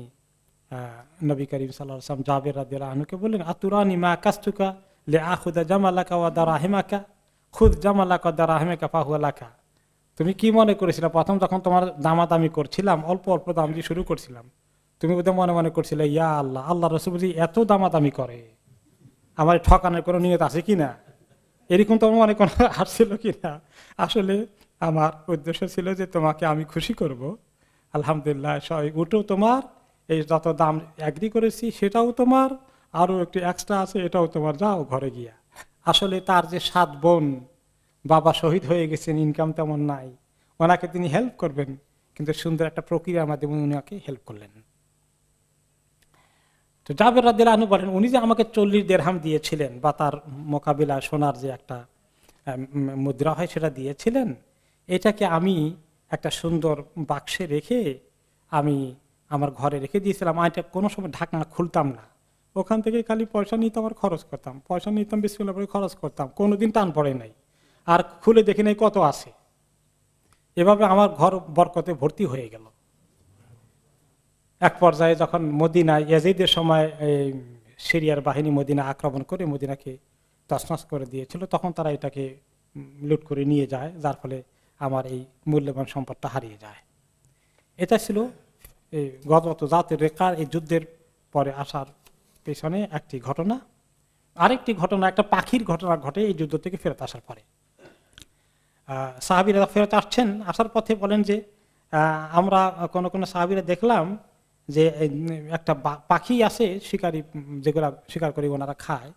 নবী করিম সাল্লাল্লাহু আলাইহি সাল্লাম জাবের রাদিয়াল্লাহু আনহুকে বললেন, আতুরানি মা কাস্তুকা লি আখুদা জামালাকা ওয়া দারাহিমাকা, খুদ জামালাকা ওয়া দারাহিমাকা ফাহুয়া লাকা। তুমি কি মনে করেছিলে প্রথম যখন তোমার দামাদামি করছিলাম, অল্প অল্প দাম দিয়ে শুরু করছিলাম, তুমি বোধহয় মনে মনে করছিলে, ইয়া আল্লাহ, আল্লাহ রাসূল বুঝি এত দামাদামি করে, আমার ঠকানোর কোনো নিয়ত আছে কিনা, এরকম তোমার মনে কোনো আসছিল কিনা। আসলে আমার উদ্দেশ্য ছিল যে তোমাকে আমি খুশি করব। আলহামদুলিল্লাহ, উঠো তোমার, এই যত দাম এগ্রি করেছি সেটাও তোমার, আরো একটু এক্সট্রা আছে, এটাও তোমার, যাও ঘরে গিয়া। আসলে তার যে 7 বোন, বাবা শহীদ হয়ে গেছেন, ইনকাম তেমন নাই, ওনাকে তিনি হেল্প করবেন, কিন্তু সুন্দর একটা প্রক্রিয়ার মাধ্যমে উনাকে হেল্প করলেন। তো জাবের রাদিয়াল্লাহু আনহু বলেন, উনি যে আমাকে 40 দিরহাম দিয়েছিলেন বা তার মোকাবিলা সোনার যে একটা মুদ্রা হয় সেটা দিয়েছিলেন, এটাকে আমি একটা সুন্দর বাক্সে রেখে আমি আমার ঘরে রেখে দিয়েছিলাম। আমি এটা কোনো সময় ঢাকনা খুলতাম না, ওখান থেকে খালি পয়সা নিতাম আর খরচ করতাম, পয়সা নিতাম, বিসমিল্লাহ বলে খরচ করতাম, কোনোদিন টান পড়ে নাই, আর খুলে দেখি নাই কত আছে। এভাবে আমার ঘর বরকতে ভর্তি হয়ে গেল। এক পর্যায়ে যখন মদিনা ইয়াজিদের সময় সিরিয়ার বাহিনী মদিনা আক্রমণ করে মদিনাকে তছনছ করে দিয়েছিল, তখন তারা এটাকে লুট করে নিয়ে যায়, যার ফলে আমার এই মূল্যবান সম্পদটা হারিয়ে যায়। এটা ছিল এই গজওয়াত জাতের রেকার, এই যুদ্ধের পরে আসার পেছনে একটি ঘটনা। আরেকটি ঘটনা, একটা পাখির ঘটনা ঘটে এই যুদ্ধ থেকে ফেরত আসার পরে। সাহাবীরা ফেরত আসছেন, আসার পথে বলেন যে আমরা কোনো সাহাবীরা দেখলাম যে একটা পাখি আছে শিকারি, যেগুলা শিকার করে ওনারা খায়,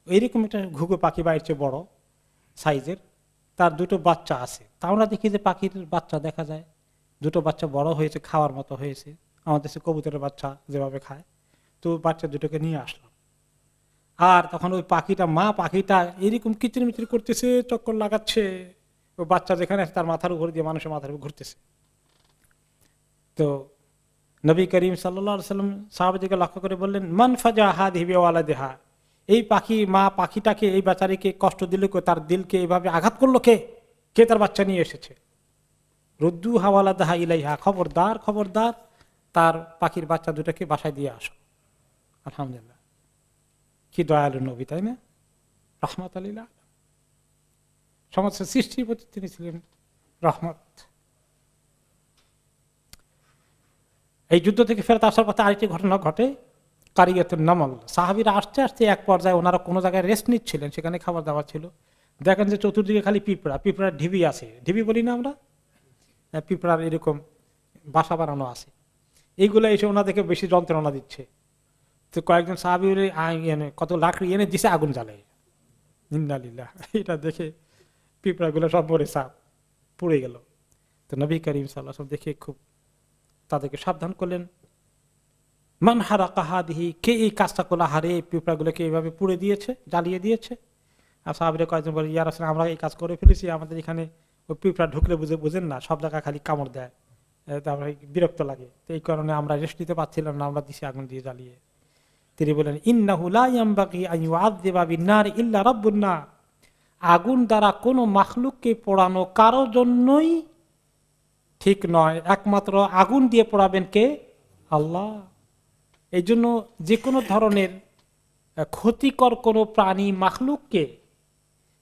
এইরকম একটা ঘুঘু পাখি, বাইরের চেয়ে বড় সাইজের, তার 2টো বাচ্চা আছে। তা আমরা দেখি যে পাখির বাচ্চা দেখা যায়, 2টো বাচ্চা বড় হয়েছে, খাওয়ার মতো হয়েছে, আমাদের দেশে কবুতরের বাচ্চা যেভাবে খায়। তো বাচ্চা 2টোকে নিয়ে আসলাম, আর তখন ওই পাখিটা, মা পাখিটা এরকম কিচিরমিচির করতেছে, চক্কর লাগাচ্ছে, ওই বাচ্চা যেখানে আছে তার মাথার উপর দিয়ে মানুষের মাথার উপর ঘুরতেছে। তো নবী করিম সাল্লাল্লাহু আলাইহি সাল্লাম সাহাবাদেরকে লক্ষ্য করে বললেন, মান ফাজা হাদিহি বিওয়ালাদিহা, এই পাখি, মা পাখিটাকে, এই বেচারিকে কষ্ট দিল কে, তার দিলকে এইভাবে আঘাত করলো কে, তার বাচ্চা নিয়ে এসেছে। রুদ্দু হাওয়ালাদাহা ইলাইহা, খবরদার খবরদার, তার পাখির বাচ্চা দুটাকে বাসায় দিয়ে আসো। আলহামদুলিল্লাহ, কি দয়ালু নবী, তাই না? রহমত আলিল্লাহ, সমস্ত সৃষ্টির প্রতি তিনি ছিলেন রহমত। এই যুদ্ধ থেকে ফেরত আসার পথে আরেকটি ঘটনা ঘটে। কারিয়াতুন নামল, সাহাবীরা আসতে আসতে এক পর্যায়ে ওনারা কোনো জায়গায় রেস্ট নিচ্ছিলেন, সেখানে খাবার দাবার ছিল। দেখেন যে চতুর্দিকে খালি পিঁপড়া, পিঁপড়ার ঢিবি আছে, ঢিবি বলি না আমরা, পিঁপড়ার এরকম বাসা বানানো আছে। এইগুলো এসে ওনাদেরকে বেশি যন্ত্রণা দিচ্ছে। তো কয়েকজন সাহাবী কত লাকড়ি এনে দিছে, আগুন জ্বালায়। ইন্নালিল্লাহ, এটা দেখে পিঁপড়াগুলো সব মরে সাপ পুড়ে গেল। তো নবী করিম সাল্লাল্লাহু আলাইহি ওয়াসাল্লাম দেখে খুব তাদেরকে সাবধান করলেন। মান হারাকা হাদিহি, কে এই কাজটা করলো, হারে পিঁপড়াগুলোকে এইভাবে পুড়ে দিয়েছে, জ্বালিয়ে দিয়েছে। আর সাহাবীরা কয়েকজন বলে, ইয়া রাসূলুল্লাহ, আমরা এই কাজ করে ফেলেছি, আমাদের এখানে ওই পিঁপড়া ঢুকলে বুঝেন না, সব জায়গায় খালি কামড় দেয়, তারপরে বিরক্ত লাগে, তো এই কারণে আমরা রেস্ট নিতে পারছিলাম না, আমরা দিছি আগুন দিয়ে জ্বালিয়ে। তিনি বলেন, ইন্নাহু লা ইয়ামবাগি আন ইউআযযিবা বিন-নার ইল্লা রাব্বুন নার, আগুন দ্বারা কোনো মাখলুককে পোড়ানো কারো জন্যই ঠিক নয়, একমাত্র আগুন দিয়ে পোড়াবেন কে? আল্লাহ। এই জন্য যে কোনো ধরনের ক্ষতিকর কোনো প্রাণী মাখলুককে,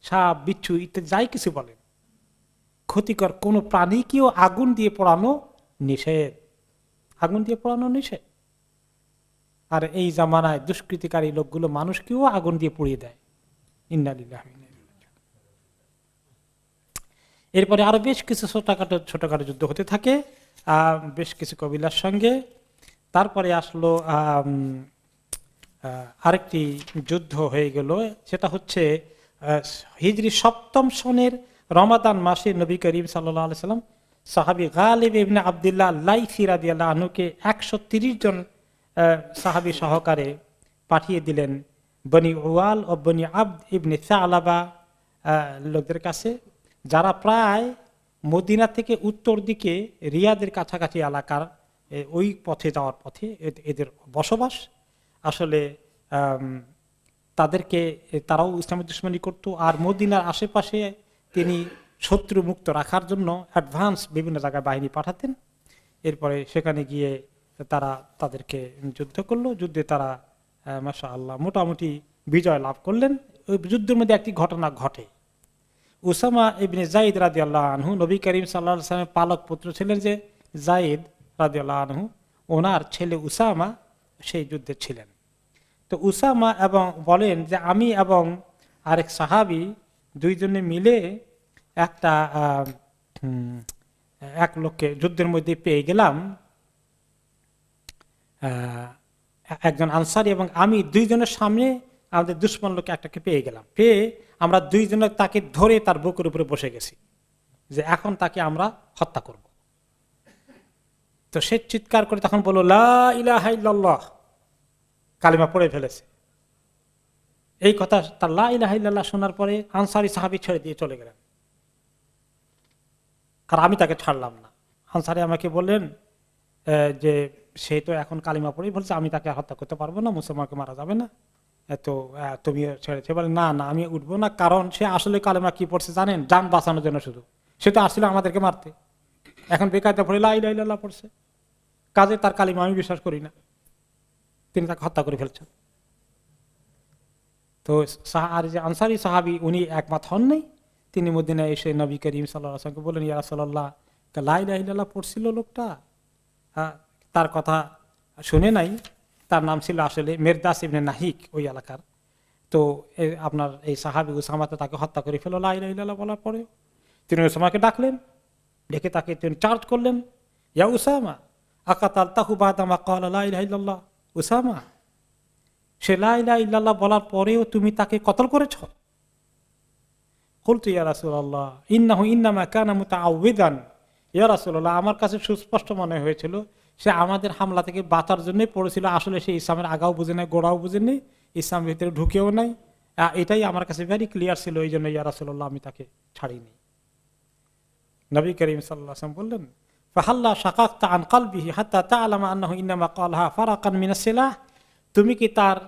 সাপ বিচ্ছু ইত্যাদি যাই কিছু বলেন, ক্ষতিকর কোনো প্রাণীকেও আগুন দিয়ে পোড়ানো নিষেধ, আগুন দিয়ে পোড়ানো নিষেধ। আর এই জামানায় দুষ্কৃতিকারী লোকগুলো মানুষকেও আগুন দিয়ে পুড়িয়ে দেয়। ইন্নালিল্লাহি ওয়া ইন্না ইলাইহি রাজিউন। এরপরে আরো বেশ কিছু ছোটখাটো যুদ্ধ হতে থাকে বেশ কিছু কবিলার সঙ্গে। তারপরে আসলো আরেকটি যুদ্ধ হয়ে গেল, সেটা হচ্ছে হিজরি 7ম সনের রমাদান মাসে নবী করিম সাল্লাল্লাহু আলাইহি সাল্লাম সাহাবী গালিব ইবনে আব্দুল্লাহ লাইসি রাদিয়াল্লাহু আনহুকে 130 জন সাহাবী সহকারে পাঠিয়ে দিলেন বনি উয়াল ও বনি আবদ ইবনে সালাবা লোকদের কাছে, যারা প্রায় মদিনা থেকে উত্তর দিকে রিয়াদের কাছাকাছি এলাকার ওই পথে যাওয়ার পথে এদের বসবাস। আসলে তাদেরকে তারাও ইসলামের দুশমনী করত, আর মদিনার আশেপাশে তিনি শত্রু মুক্ত রাখার জন্য অ্যাডভান্স বিভিন্ন জায়গায় বাহিনী পাঠাতেন। এরপরে সেখানে গিয়ে তারা তাদেরকে যুদ্ধ করলো, যুদ্ধে তারা মাশাআল্লাহ মোটামুটি বিজয় লাভ করলেন। ওই যুদ্ধের মধ্যে একটি ঘটনা ঘটে। উসামা ইবনে যায়েদ রাদিয়াল্লাহু আনহু, নবী করিম সাল্লাল্লাহু আলাইহি ওয়াসাল্লামের পালক পুত্র ছিলেন যে যায়েদ রাদিয়াল্লাহু আনহু, ওনার ছেলে উসামা সেই যুদ্ধে ছিলেন। তো উসামা এবং বলেন যে আমি এবং আরেক সাহাবী দুইজনে মিলে একটা এক লোককে যুদ্ধের মধ্যে পেয়ে গেলাম, একজন আনসারী এবং আমি দুইজনের সামনে আমাদের দুশমন লোক একটাকে পেয়ে গেলাম। পেয়ে আমরা দুইজনে তাকে ধরে তার বুকের উপরে বসে গেছি যে এখন তাকে আমরা হত্যা করব। তো সে চিৎকার করে তখন বলল, লা ইলাহা ইল্লাল্লাহ, কালিমা পড়ে ফেলেছে। এই কথা তার লা ইলাহা ইল্লাল্লাহ শোনার পরে আনসারী সাহাবী ছেড়ে দিয়ে চলে গেলেন, আর আমি তাকে ছাড়লাম না। আনসারী আমাকে বললেন যে সে তো এখন কালিমা পড়েই বলছে, আমি তাকে হত্যা করতে পারবো না, মুসলমানকে মারা যাবে না, তো তুমি ছেড়েছে। বলে না না, আমি উঠবো না, কারণ সে আসলে কালিমা কি পড়ছে জানেন? জান বাঁচানোর জন্য শুধু, সে তো আসলে আমাদেরকে মারতে, এখন বেকায়দা পড়ে লা ইলাহা ইল্লাল্লাহ পড়ছে, কাজে তার কালিমা আমি বিশ্বাস করি না, তিনি তাকে হত্যা করে ফেলছেন। তো আর যে আনসারী সাহাবী উনি একমত হন নাই, তিনি মদিনায় এসে নবী করিম সাল্লাল্লাহু আলাইহি ওয়াসাল্লামকে বললেন, ইয়া রাসূলুল্লাহ, লা ইলাহা ইল্লাল্লাহ পড়ছিল লোকটা, তার কথা শুনে নাই। তার নাম ছিল আসলে মিরদাস ইবনে নাহিক ওই এলাকার। তো আপনার এই সাহাবী উসামা তাকে হত্যা করে ফেলো লা ইলাহা ইল্লাল্লাহ বলার পরে। তিনি উসামাকে ডাকলেন, ডেকে তাকে তিনি চার্জ করলেন, ইয়া উসামা আকাতালতাহু বাদা মা ক্বালা লা ইলাহা ইল্লাল্লাহ, উসামা সে লা ইলাহা ইল্লাল্লাহ বলার পরেও তুমি তাকে কতল করেছ? কুলতু ইয়া রাসূলুল্লাহ ইন্নাহু ইন্নামা কানা মুতাআউযিদান, ইয়া রাসূলুল্লাহ, আমার কাছে সুস্পষ্ট মনে হয়েছিল সে আমাদের হামলা থেকে বাঁচার জন্যই পড়েছিল, আসলে সে ইসলামের আগাও বুঝে নাই, গোড়াও বুঝেনি, ইসলামের ভিতরে ঢুকেও নাই, এটাই আমার কাছে ভেরি ক্লিয়ার ছিল, এই জন্য ইয়া রাসূলুল্লাহ আমি তাকে ছাড়িনি। নবী করিম সাল্লাল্লাহু আলাইহি ওয়াসাল্লাম বললেন, ফাহাল্লা শাকাকতা আন কলবিহি হাত্তা তা'লামা আন্নাহু ইন্নামা ক্বালাহা ফারাকান মিনাস সিলাহ, তুমি কি তার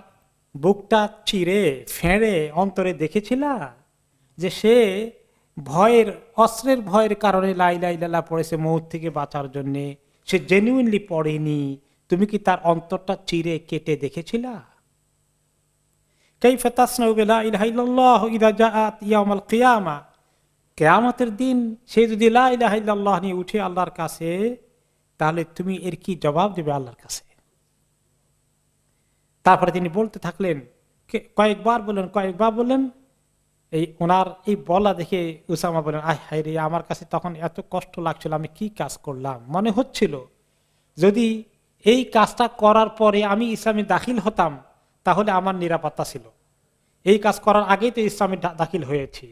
বুকটা চিরে ফেঁড়ে অন্তরে দেখেছিলা যে সে ভয়ের, অস্ত্রের ভয়ের কারণে লা ইলাহা ইল্লাল্লাহ পড়েছে মউত থেকে বাঁচার জন্য, সে জেনুইনলি পড়েনি, তুমি কি তার অন্তরটা চিরে কেটে দেখেছিলা? কাইফা তাসনাউ বিলা ইলাহা ইল্লাল্লাহ ইযা জাআত ইয়াউমুল কিয়ামা, কিয়ামতের দিন সে যদি লা ইলাহা ইল্লাল্লাহ নিয়ে উঠে আল্লাহর কাছে, তাহলে তুমি এর কি জবাব দেবে আল্লাহর কাছে? তারপরে তিনি বলতে থাকলেন, কয়েকবার বললেন। এই ওনার এই বলা দেখে উসামা বলেন, আয় হায় রে, আমার কাছে তখন এত কষ্ট লাগছিল, আমি কি কাজ করলাম। মনে হচ্ছিল যদি এই কাজটা করার পরে আমি ইসলামে দাখিল হতাম তাহলে আমার নিরাপত্তা ছিল। এই কাজ করার আগেই তো ইসলামে দাখিল হয়েছি,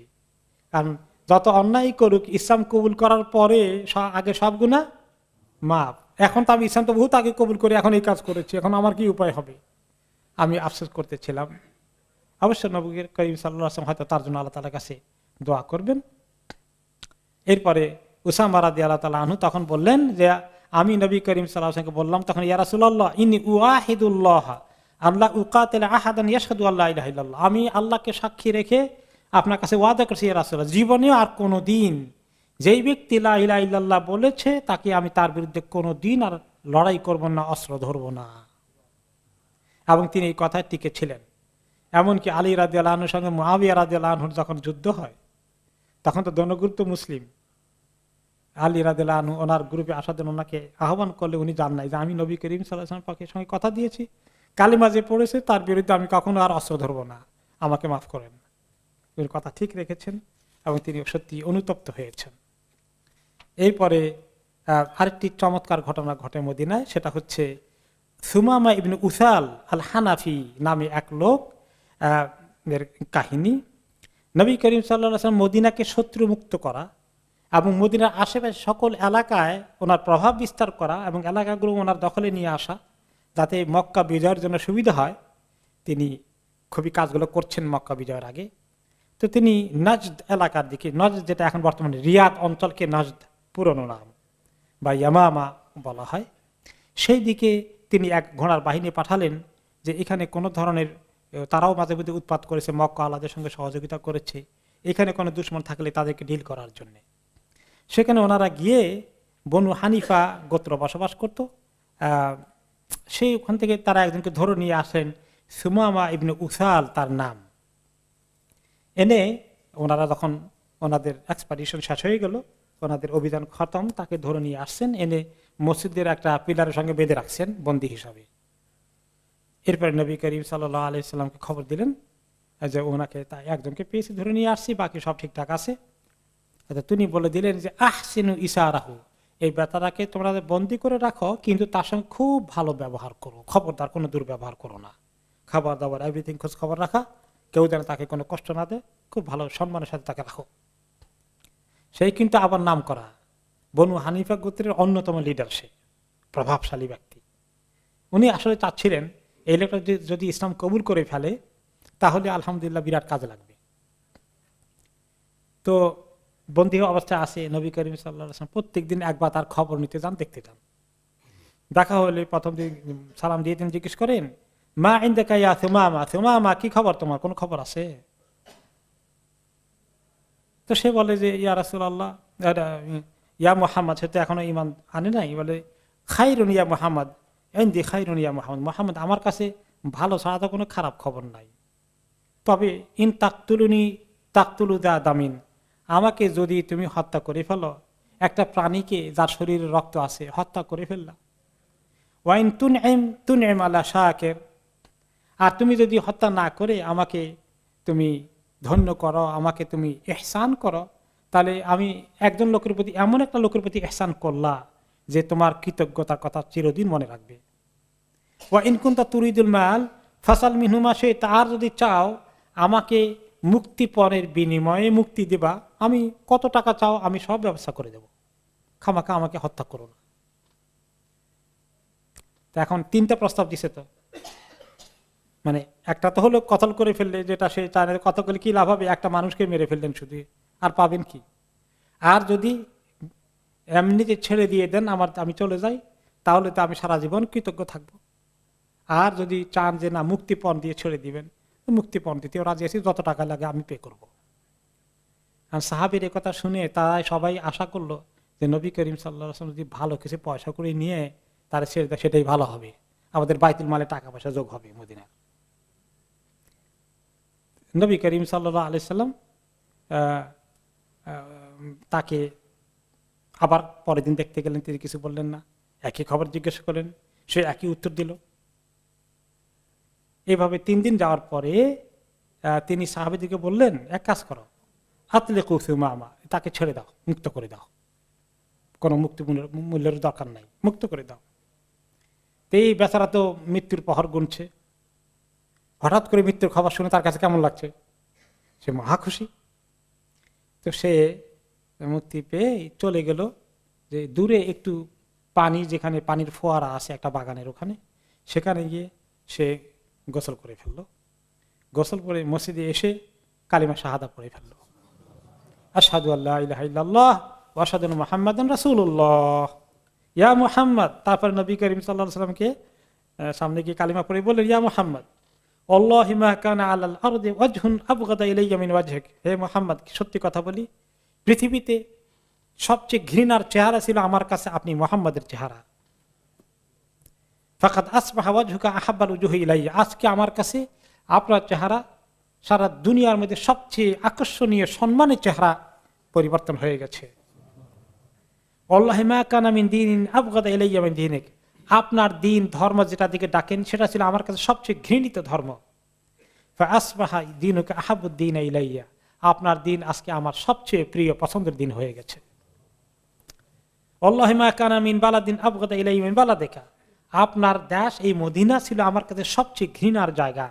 কারণ যত অন্যায় করুক ইসলাম কবুল করার পরে আগে সব গুনাহ মাফ। এখন তো আমি ইসলাম তো বহুত আগে কবুল করে এখন এই কাজ করেছি, এখন আমার কি উপায় হবে? আমি আফসোস করতেছিলাম। অবশ্য নবী করিম সাল্লাল্লাহু আলাইহি ওয়াসাল্লাম হয়তো তার জন্য আল্লাহ তাআলার কাছে দোয়া করবেন। এরপরে উসামা রাদিয়াল্লাহু তাআলা আনহু তখন বললেন যে, আমি নবী করিম সাল্লাল্লাহু আলাইহি ওয়াসাল্লামকে বললাম তখন, ইয়া রাসূলুল্লাহ ইন্নী উআহিদুল্লাহ আল্লাহ উকাতিলা আহাদান ইয়াশহাদু আল্লা ইলাহা ইল্লাল্লাহ, আমি আল্লাহকে সাক্ষী রেখে আপনার কাছে ওয়াদা করছি ইয়া রাসূলুল্লাহ, জীবনেও আর কোনোদিন যেই ব্যক্তি লা ইলাহা ইল্লাল্লাহ বলেছে তাকে আমি তার বিরুদ্ধে কোনোদিন আর লড়াই করব না, অস্ত্র ধরব না। এবং তিনি এই কথায় টিকে ছিলেন। এমনকি আলী রাদিয়াল্লাহু আনহুর সঙ্গে মুআবিয়া রাদিয়াল্লাহু আনহুর যখন যুদ্ধ হয়, তখন তো দনগ্রুপ মুসলিম, আলী রাদিয়াল্লাহু আনহু ওনার গ্রুপে আসার জন্য ওনাকে আহ্বান করলে উনি জান নাই যে আমি নবী করিম সাল্লাল্লাহু আলাইহি ওয়াসাল্লাম পাকের সঙ্গে কথা দিয়েছি, কালিমা যে পড়েছে তার বিরুদ্ধে আমি কখনো আর অস্ত্র ধরবো না, আমাকে মাফ করেন। এর কথা ঠিক রেখেছেন এবং তিনি সত্যি অনুতপ্ত হয়েছেন। এরপরে আরেকটি চমৎকার ঘটনা ঘটে মদিনায়, সেটা হচ্ছে সুমামা ইবনে উসাল আল হানাফি নামে এক লোক এর কাহিনী। নবী করিম সাল্লাল্লাহু আলাইহি ওয়াসাল্লাম মদিনাকে শত্রু মুক্ত করা এবং মদিনার আশেপাশে সকল এলাকায় ওনার প্রভাব বিস্তার করা এবং এলাকাগুলো ওনার দখলে নিয়ে আসা, যাতে মক্কা বিজয়ের জন্য সুবিধা হয়, তিনি খুবই কাজগুলো করছেন মক্কা বিজয়ের আগে। তো তিনি নজদ এলাকার দিকে, নজদ যেটা এখন বর্তমানে রিয়াদ অঞ্চলকে নজদ পুরনো নাম বা ইয়ামামা বলা হয়, সেই দিকে তিনি এক ঘোড়ার বাহিনী পাঠালেন যে এখানে কোনো ধরনের, তারাও মাঝে মধ্যে উৎপাত করেছে, মক্কা আলাদের সঙ্গে সহযোগিতা করেছে, এখানে কোনো দুশমন থাকলে তাদেরকে ডিল করার জন্য। সেখানে ওনারা গিয়ে বনু হানিফা গোত্র বসবাস করত, সেই ওখান থেকে তারা একজনকে ধরে নিয়ে আসেন, সুমামা ইবনে উসাল তার নাম। এনে ওনারা যখন ওনাদের এক্সপাডিশন শেষ হয়ে গেল, ওনাদের অভিযান খতম, তাকে ধরে নিয়ে আসছেন, এনে মসজিদের একটা পিলারের সঙ্গে বেঁধে রাখছেন বন্দী হিসাবে। এরপরে নবী করিম সাল্লাল্লাহু আলাইহি সাল্লামকে খবর দিলেন যে ওনাকে তাই একজনকে পেয়েছি, ধরে নিয়ে আসছি, বাকি সব ঠিকঠাক আছে। তিনি বলে দিলেন যে আহসিনু ইসারাহু, এই বেতারাকে তোমরা বন্দী করে রাখো, কিন্তু তার সঙ্গে খুব ভালো ব্যবহার করো, খবরদার কোনো দুর্ব্যবহার করো না, খাবার দাবার এভরিথিং খোঁজ খবর রাখা, কেউ যেন তাকে কোনো কষ্ট না দেয়, খুব ভালো সম্মানের সাথে তাকে রাখো। সেই কিন্তু আবার নাম করা বনু হানিফা গোত্রের অন্যতম লিডার, সে প্রভাবশালী ব্যক্তি। উনি আসলে চাচ্ছিলেন এই লোকটা যদি ইসলাম কবুল করে ফেলে তাহলে আলহামদুলিল্লাহ বিরাট কাজে লাগবে। তো বন্দী অবস্থায় আসে, নবী করিম সাল্লাল্লাহু আলাইহি ওয়াসাল্লাম প্রত্যেক দিন একবার তার খবর নিতে যান, দেখতে যান। দেখা হলে প্রথম দিন সালাম দিয়ে তিনি জিজ্ঞেস করেন, মা ইনদাকা ইয়া সুমামা, সুমামা কি খবর তোমার, কোন খবর আছে? তো সে বলে যে ইয়া রাসূলুল্লাহ, ইয়া মুহাম্মদ, সে তো এখনো ঈমান আনে নাই, বলে খাইরুন ইয়া মুহাম্মদ, ইনদি খাইরুন ইয়া মুহাম্মদ, মুহাম্মদ আমার কাছে ভালো ছাড়া তো কোনো খারাপ খবর নাই, তবে ইন তাকতুলুনি তাকতুলু দা দামিন, আমাকে যদি তুমি হত্যা করে ফেলো, একটা প্রাণীকে যার শরীরে রক্ত আছে হত্যা করে ফেললা, ওয়াইন তুনইম আলা শাকির, আর তুমি যদি হত্যা না করে আমাকে তুমি ধন্য করো, আমাকে তুমি ইহসান করো, তাহলে আমি একজন লোকের প্রতি, এমন একটা লোকের প্রতি ইহসান করলা যে তোমার কৃতজ্ঞতার কথা চিরদিন মনে রাখবে। ওয়া ইন কুনতা তুরিদুল মাল ফাসাল মিনহু মা শি'তা, আর যদি চাও আমাকে মুক্তিপণের বিনিময়ে মুক্তি দেবা, আমি কত টাকা চাও আমি সব ব্যবস্থা করে দেব, খামাখা আমাকে হত্যা করো না। তো এখন তিনটা প্রস্তাব দিছে, তো মানে একটা তো হলো কতল করে ফেললে, যেটা সে চায় না, কত করলে কি লাভ হবে, একটা মানুষকে মেরে ফেললেন শুধু, আর পাবেন কি? আর যদি এমনিতে ছেড়ে দিয়ে দেন, আমি চলে যাই, তাহলে তো আমি সারা জীবন কৃতজ্ঞ থাকবো। আর যদি চান যে না মুক্তিপণ দিয়ে ছেড়ে দিবেন, মুক্তিপণ দিতেও রাজি আছি, যত টাকা লাগে আমি পে করবো। আর সাহাবীর কথা শুনে তারা সবাই আশা করলো যে নবী করিম সাল্লাল্লাহু আলাইহি ওয়াসাল্লাম যদি ভালো কিছু পয়সা করে নিয়ে তার সেটাই ভালো হবে, আমাদের বাইতুল মালে টাকা পয়সা যোগ হবে মদিনার। নবী করিম সাল্লাল্লাহু আলাইহি সাল্লাম তাকে আবার পরের দিন দেখতে গেলেন, তিনি কিছু বললেন না, একই খবর জিজ্ঞেস করলেন, সে একই উত্তর দিল। এইভাবে 3 দিন যাওয়ার পরে তিনি সাহাবীদেরকে বললেন, এক কাজ করো, আতলিকু সুমামা, তাকে ছেড়ে দাও, মুক্ত করে দাও, কোনো মুক্তি মূল্যের দরকার নাই, মুক্ত করে দাও। এই বেচারা তো মৃত্যুর প্রহর গুনছে, হঠাৎ করে মৃত্যুর খবর শুনে তার কাছে কেমন লাগছে, সে মহা খুশি। তো সে মুক্তি পেয়ে চলে গেল, যে দূরে একটু পানি, যেখানে পানির ফোয়ারা আছে একটা বাগানের ওখানে, সেখানে গিয়ে সে গোসল করে ফেললো। গোসল করে মসজিদে এসে কালিমা শাহাদা পড়ে ফেললো, আশহাদু আল্লা ইলাহা ইল্লাল্লাহ ওয়া আশহাদু আন্না মুহাম্মাদান রাসূলুল্লাহ, ইয়া মুহাম্মদ। তারপর নবী করিম সাল্লাল্লাহু আলাইহি সাল্লামকে সামনে গিয়ে কালিমা পড়ে বললেন, ইয়া মুহাম্মদ আল্লাহি মা কানা আলাল আরদি ওয়াজহুন আবগাদা ইলাইয়া মিন ওয়াজহিক, হে মুহাম্মদ, সত্যি কথা বলি, পৃথিবীতে সবচেয়ে ঘৃণার চেহারা ছিল আমার কাছে আপনি মুহাম্মদের চেহারা। ফাকাদ আসবাহা ওয়াজহুকা আহাব্বাল উজুহি ইলাইয়া, আজকে আমার কাছে আপনার চেহারা সারা দুনিয়ার মধ্যে সবচেয়ে আকর্ষণীয় সম্মানের চেহারা পরিবর্তন হয়ে গেছে। আল্লাহি মা কানা মিন দীনিন আবগাদা ইলাইয়া মিন দীনিক, আপনার দিন ধর্ম যেটা দিকে ডাকেন সেটা ছিল আমার কাছে সবচেয়ে ঘৃণিত ধর্ম। ফাআসবাহা দীনুকা আহাব্বুদ্দীন ইলাইয়া, আপনার দিন আজকে আমার সবচেয়ে প্রিয় পছন্দের দিন হয়ে গেছে। আল্লাহি মা কানা মিন বালাদিন আবগাদা ইলাইয়া মিন বালাদিকা, আপনার দেশ এই মদিনা ছিল আমার কাছে সবচেয়ে ঘৃণার জায়গা।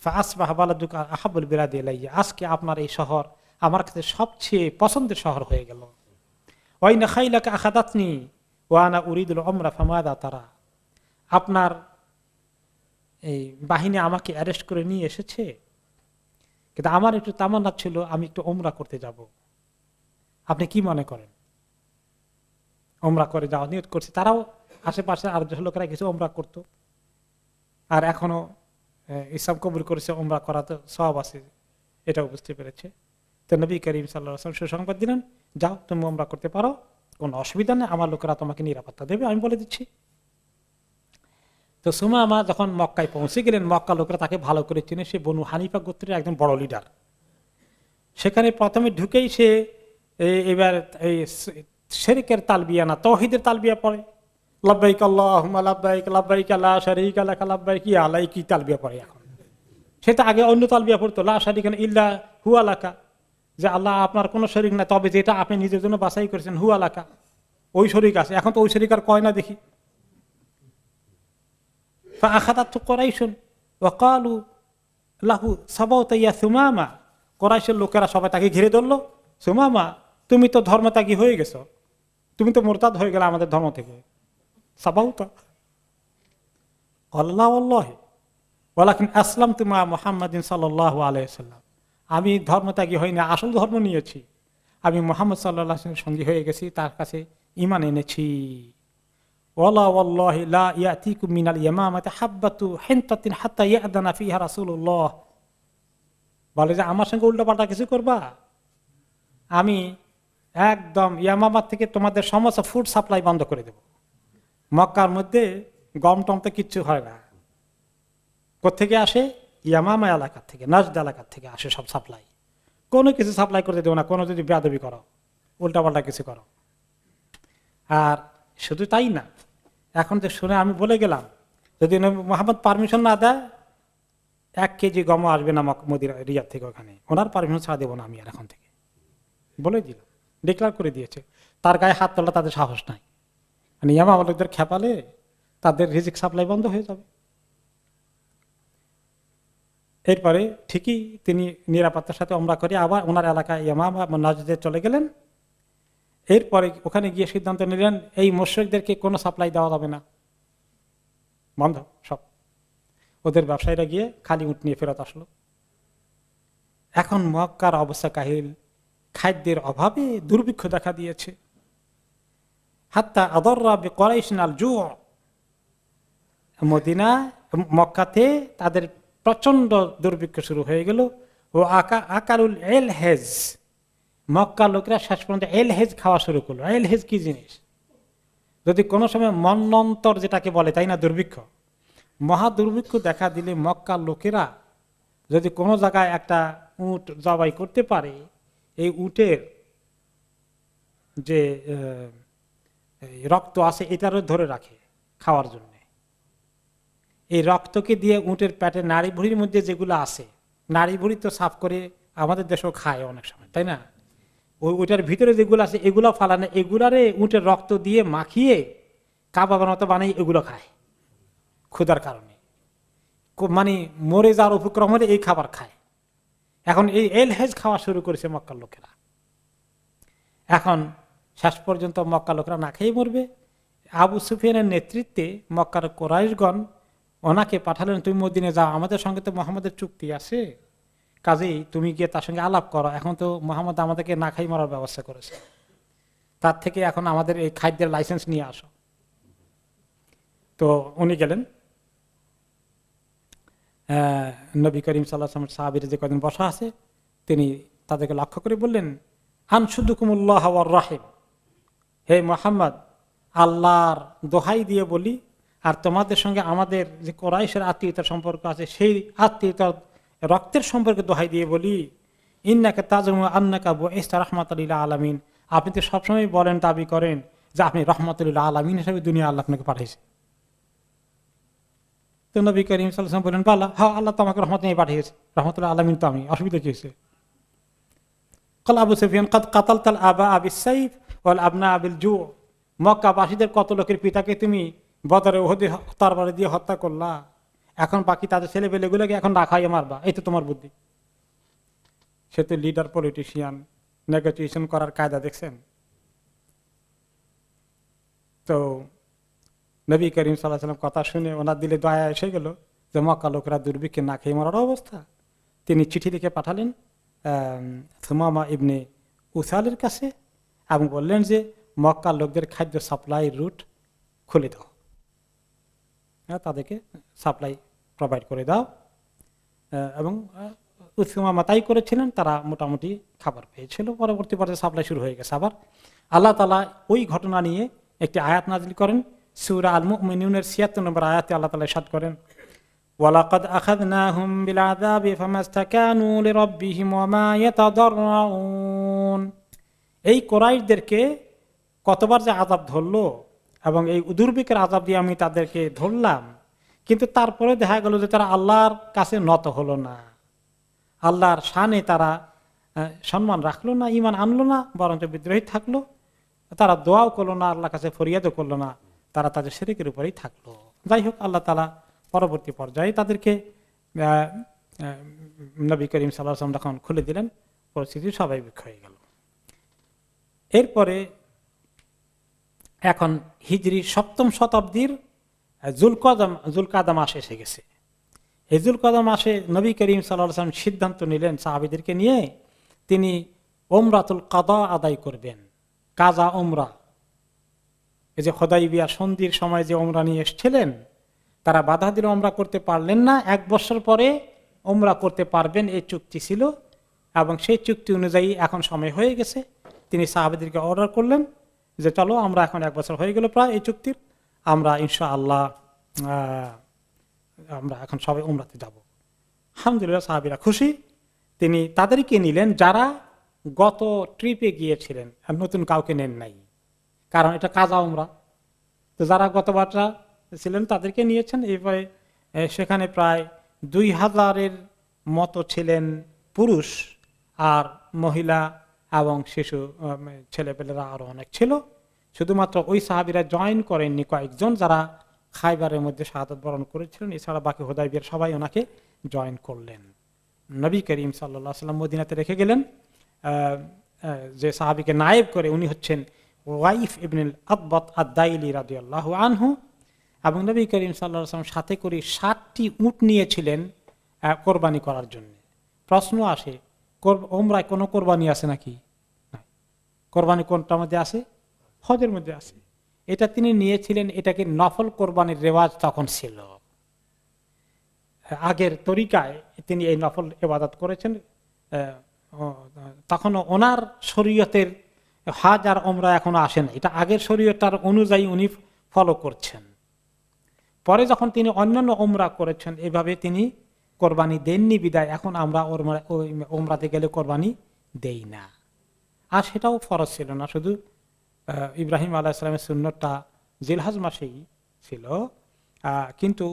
ফাআসবাহা বালাদুকা আহাব্বুল বিলাদি ইলাইয়া, আজকে আপনার এই শহর আমার কাছে সবচেয়ে পছন্দের শহর হয়ে গেল। ওয়াইনা খাইলাকা আখাদাতনি ওয়া আনা উরিদুল উমরা ফামাদা তারা, আপনার এই বাহিনী আমাকে অ্যারেস্ট করে নিয়ে এসেছে, কিন্তু আমার একটু তামান্না ছিল আমি একটু উমরা করতে যাব, আপনি কি মনে করেন? উমরা করে যাওয়া নিয়ত করছে, তারাও আশেপাশে আর লোকেরা কিছু উমরা করতো, আর এখনো ইসলাম কবুল করেছে, উমরা করা তো সওয়াব আছে, এটাও বুঝতে পেরেছে। তো নবী করিম সাল্লাল্লাহু আলাইহি ওয়াসাল্লাম সুসংবাদ দিলেন, যাও তুমি উমরা করতে পারো, কোনো অসুবিধা নেই, আমার লোকেরা তোমাকে নিরাপত্তা দেবে, আমি বলে দিচ্ছি। তো সুমামা যখন মক্কায় পৌঁছে গেলেন, মক্কা লোকেরা তাকে ভালো করে চিনে, সে বনু হানিফা গোত্রের একজন বড় লিডার। সেখানে প্রথমে ঢুকেই সে এবার এই শিরকের তালবিয়া না তাওহীদের তালবিয়া পড়ে, লাব্বাইক আল্লাহুম্মা লাব্বাইক লাব্বাইক লা শারীকা লাক লাব্বাইক ইয়া আলাইকি তালবিয়া পড়ে। এখন সেটা আগে অন্য তালবিয়া পড়তো, লা শারীকা ইল্লা হুয়া লাকা, যে আল্লাহ আপনার কোনো শরীক না, তবে যেটা আপনি নিজের জন্য বাছাই করেছেন হুয়া লাকা, ওই শরীক আছে। এখন তো ওই শরীক আর কয় না দেখি। ফাআখাযাতহু কুরাইশুন ওয়া ক্বালু লাহু সাবাওতা ইয়া সুমামা, কুরাইশের লোকেরা সবাই তাকে ঘিরে ধরলো, সুমামা তুমি তো ধর্মত্যাগী হয়ে গেছো, তুমি তো মুরতাদ হয়ে গেলে আমাদের ধর্ম থেকে। সাবাউতা আল্লাহ আল্লাহি ওয়ালাকিন আসলামতু মা মুহাম্মাদিন সাল্লাল্লাহু আলাইহি ওয়াসাল্লাম, আমি ধর্মত্যাগী হইনি, আসল ধর্ম নিয়েছি, আমি মুহাম্মদ সাল্লাল্লাহু আলাইহি ওয়াসাল্লামের সঙ্গী হয়ে গেছি, তার কাছে ঈমান এনেছি। ওয়ালা ওয়াল্লাহি লা ইয়াতিকুম মিনাল ইয়ামামাতি হাব্বাতু হিনতাতিন হাত্তা ইয়াদানা ফিহা রাসূলুল্লাহ, বলে যে আমার সঙ্গে উল্টাপাল্টা কিছু করবা, আমি একদম ইয়ামামাত থেকে তোমাদের সমস্ত ফুড সাপ্লাই বন্ধ করে দেব। মক্কার মধ্যে গম টম তো কিচ্ছু হয় না, কোত্থেকে আসে? ইয়ামামা এলাকার থেকে, নাজদ এলাকার থেকে আসে সব সাপ্লাই, কোনো কিছু সাপ্লাই করতে দেবো না, কোনো যদি বেয়াদবি করো, উল্টাপাল্টা কিছু করো। আর শুধু তাই না, এখন তো শুনে আমি বলে গেলাম, যদি মোহাম্মদ পারমিশন না দেয় 1 কেজি গম আসবে না মদিনা রিয়াদ থেকে, ওখানে ওনার পারমিশন ছাড়া দেবো না আমি আর এখন থেকে, বলে দিলাম, ডিক্লার করে দিয়েছে। তার গায়ে হাত তোলা তাদের সাহস নাই, মানে ইয়ামামা লোকদের খেপালে তাদের রিজিক সাপ্লাই বন্ধ হয়ে যাবে। এরপরে ঠিকই তিনি নিরাপত্তার সাথে উমরা করে আবার ওনার এলাকায় ইয়ামামা নাজদে চলে গেলেন। এরপরে ওখানে গিয়ে সিদ্ধান্ত নিলেন এই মুশরিকদেরকে কোনো সাপ্লাই দেওয়া যাবে না, বন্ধ সব। ওদের ব্যবসায়ীরা গিয়ে খালি উট নিয়ে ফেরত আসলো। এখন মক্কার অবস্থা কাহিল, খাদ্যের অভাবে দুর্ভিক্ষ দেখা দিয়েছে। হাত্তা আদররা বিকুরাইশিন আল জু', মদিনা মক্কাতে তাদের প্রচন্ড দুর্ভিক্ষ শুরু হয়ে গেল। ও আকালুল এলহেজ, মক্কা লোকেরা শেষ পর্যন্ত এলহেজ খাওয়া শুরু করলো। এলহেজ কি জিনিস? যদি কোনো সময় মন্বন্তর যেটাকে বলে, তাই না, দুর্ভিক্ষ, মহা দুর্ভিক্ষ দেখা দিলে মক্কার লোকেরা যদি কোনো জায়গায় একটা উট জবাই করতে পারে, এই উটের যে রক্ত আছে এটারও ধরে রাখে খাওয়ার জন্য। এই রক্তকে দিয়ে উটের পেটে নাড়ি ভুড়ির মধ্যে যেগুলো আছে, নাড়ি ভুড়ি তো সাফ করে আমাদের দেশেও খায় অনেক সময়, তাই না, ওইটার ভিতরে যেগুলো আছে এগুলো ফালানো, এগুলারে উটের রক্ত দিয়ে মাখিয়ে কাবাবের মতো বানিয়ে এগুলো খায় ক্ষুধার কারণে, মানে মরে যাওয়ার উপক্রম হলে এই খাবার খায়। এখন এই এলহেজ খাওয়া শুরু করেছে মক্কার লোকেরা। এখন শেষ পর্যন্ত মক্কার লোকেরা না খেয়ে মরবে। আবু সুফিয়ানের নেতৃত্বে মক্কার কোরাইশগণ ওনাকে পাঠালেন, তুমি মদিনে যাও, আমাদের সঙ্গে তো মোহাম্মদের চুক্তি আছে, কাজেই তুমি গিয়ে তার সঙ্গে আলাপ করো, এখন তো মোহাম্মদ আমাদেরকে না খাই মরার ব্যবস্থা করেছে, তার থেকে এখন আমাদের এই খাদ্যের লাইসেন্স নিয়ে আসো। তো উনি গেলেন, নবী করিম সাল্লাল্লাহু আলাইহি ওয়াসাল্লাম সাহাবীরা যে কদিন বসা আছে তিনি তাদেরকে লক্ষ্য করে বললেন, আনশুদুকুমুল্লাহ ওয়ার রাহিম, হে মুহাম্মদ, আল্লাহর দোহাই দিয়ে বলি আর তোমাদের সঙ্গে আমাদের যে কোরাইশের আত্মীয়তার সম্পর্ক আছে সেই আত্মীয়তার রক্তের সম্পর্কে দোহাই দিয়ে বলি, ইন্নাকা তাজমু আন্নাকা বুইসা রাহমাতাল লিল আলামিন, আপনি তো সবসময় বলেন, দাবি করেন যে আপনি রহমাতুল লিল আলামিন হিসেবে দুনিয়া আল্লাহ আপনাকে পাঠিয়েছে। তো নবী করিম সাল্লাল্লাহু আলাইহি ওয়াসাল্লাম বলেন, বালা, হ্যাঁ, আল্লাহ তো আমাকে রহমত নিয়ে পাঠিয়েছে, রহমাতুল আলামিন তো আমি, অসুবিধা কি হয়েছে? ক্বাল আবু সুফিয়ান কাদ কাতালতাল আবা বিস-সাইফ ওয়াল আবনা বিল জু', মক্কাবাসীদের কত লোকের পিতাকে তুমি বদরে উহুদে তরবারি দিয়ে হত্যা করলা, এখন বাকি তাদের ছেলেপেলেগুলোকে এখন না খাইয়ে মারবা, এই তো তোমার বুদ্ধি। সে তো লিডার, পলিটিশিয়ান, নেগোসিয়েশন করার কায়দা দেখছেন। তো নবী করিম সাল্লাল্লাহু আলাইহি ওয়াসাল্লাম কথা শুনে ওনার দিলে দয়া এসে গেল যে মক্কা লোকেরা দুর্ভিক্ষে না খেয়ে মরার অবস্থা। তিনি চিঠি লিখে পাঠালেন সুমামা ইবনে উসালের কাছে এবং বললেন যে মক্কার লোকদের খাদ্য সাপ্লাই রুট খুলে দাও, তাদেরকে সাপ্লাই প্রোভাইড করে দাও। এবং সুমামা তাই করেছিলেন, তারা মোটামুটি খাবার পেয়েছিল। পরবর্তী পর্যায়ে সাপ্লাই শুরু হয়ে গেছে। আবার আল্লাহ তাআলা ওই ঘটনা নিয়ে একটি আয়াত নাযিল করেন, সূরা আল মুমিনুনের ৭৬ নম্বর আয়াতে আল্লাহ তাআলা ইরশাদ করেন, ওয়ালাকাদ আখাযনাহুম বিল আযাবি ফামাসতাকানু লিরাব্বিহিম ওয়া মা ইয়াতাদাররুন, এই কোরাইশদেরকে কতবার যে আযাব ধরলো এবং এই দুর্ভিক্ষের আযাব দিয়ে আমি তাদেরকে ধরলাম, কিন্তু তারপরে দেখা গেল যে তারা আল্লাহর কাছে নত হলো না, আল্লাহর শানে তারা সম্মান রাখলো না, ঈমান আনলো না, বরঞ্চ বিদ্রোহী থাকলো, তারা দোয়াও করলো না, আল্লাহর কাছে ফরিয়াদও করলো না, তারা তাদের শিরকের উপরেই থাকলো। যাই হোক, আল্লাহ তাআলা পরবর্তী পর্যায়ে তাদেরকে নবী করিম সাল্লাল্লাহু আলাইহি ওয়াসাল্লাম যখন খুলে দিলেন, পরিস্থিতি স্বাভাবিক হয়ে গেল। এরপরে এখন হিজরি ৭ম শতাব্দীর জুলকাদা মাস এসে গেছে। এই জুলকাদা মাসে নবী করিম সাল্লাল্লাহু আলাইহি ওয়াসাল্লাম সিদ্ধান্ত নিলেন সাহাবীদেরকে নিয়ে তিনি উমরাতুল কাদা আদায় করবেন। কাজা উমরা, এই যে হুদাইবিয়া সন্ধির সময় যে উমরা নিয়ে এসেছিলেন, তারা বাধা দিলে উমরা করতে পারলেন না, ১ বছর পরে উমরা করতে পারবেন এই চুক্তি ছিল। এবং সেই চুক্তি অনুযায়ী এখন সময় হয়ে গেছে, তিনি সাহাবীদেরকে অর্ডার করলেন যে চলো, আমরা এখন 1 বছর হয়ে গেল প্রায় এই চুক্তির, আমরা ইনশাআল্লাহ আমরা এখন সবাই উমরাতে যাব। আলহামদুলিল্লাহ, সাহাবীরা খুশি। তিনি তাদেরকে নিলেন যারা গত ট্রিপে গিয়েছিলেন আর নতুন কাউকে নেন নাই, কারণ এটা কাজা উমরা। তো যারা গতবারটা ছিলেন তাদেরকে নিয়েছেন। এরপরে সেখানে প্রায় ২,০০০-এর মতো ছিলেন পুরুষ, আর মহিলা এবং শিশু ছেলেপেলেরা আরো অনেক ছিল। শুধুমাত্র ওই সাহাবীরা জয়েন করেননি কয়েকজন, যারা খাইবারের মধ্যে শাহাদাত বরণ করেছিলেন, এছাড়া বাকি হুদাইবিয়ার সবাই ওনাকে জয়েন করলেন। নবী করিম সাল্লাল্লাহু আলাইহি ওয়াসাল্লাম মদিনাতে রেখে গেলেন যে সাহাবীকে নায়েব করে, উনি হচ্ছেন ওয়াইফ ইবনুল আতবাত আদ-দাইলি রাদিয়াল্লাহু আনহু। এবং নবী করিম সাল্লাল্লাহু আলাইহি ওয়াসাল্লাম সাথে করে 60টি উট নিয়েছিলেন কোরবানি করার জন্য। প্রশ্ন আসে, উমরায় কোনো কোরবানি আছে নাকি? কোরবানি কোনটার মধ্যে আছে? হজের মধ্যে আছে। এটা তিনি নিয়েছিলেন, এটাকে নফল কোরবানির রেওয়াজ তখন ছিল। আগের তরিকায় তিনি এই নফল ইবাদত করেছেন। তখন ওনার শরীয়তের হাজ আর ওমরা এখনো আসে না, এটা আগের শরীয়তার অনুযায়ী উনি ফলো করছেন। পরে যখন তিনি অন্যান্য ওমরা করেছেন, এভাবে তিনি কোরবানি দেননি বিদায় এখন আমরা ওমরাতে গেলে কোরবানি দেই না। আর সেটাও ফরজ ছিল না, শুধু ইব্রাহিম আলাইহিসসালামের সুন্নতটা জিলহজ মাসেই ছিল, কিন্তু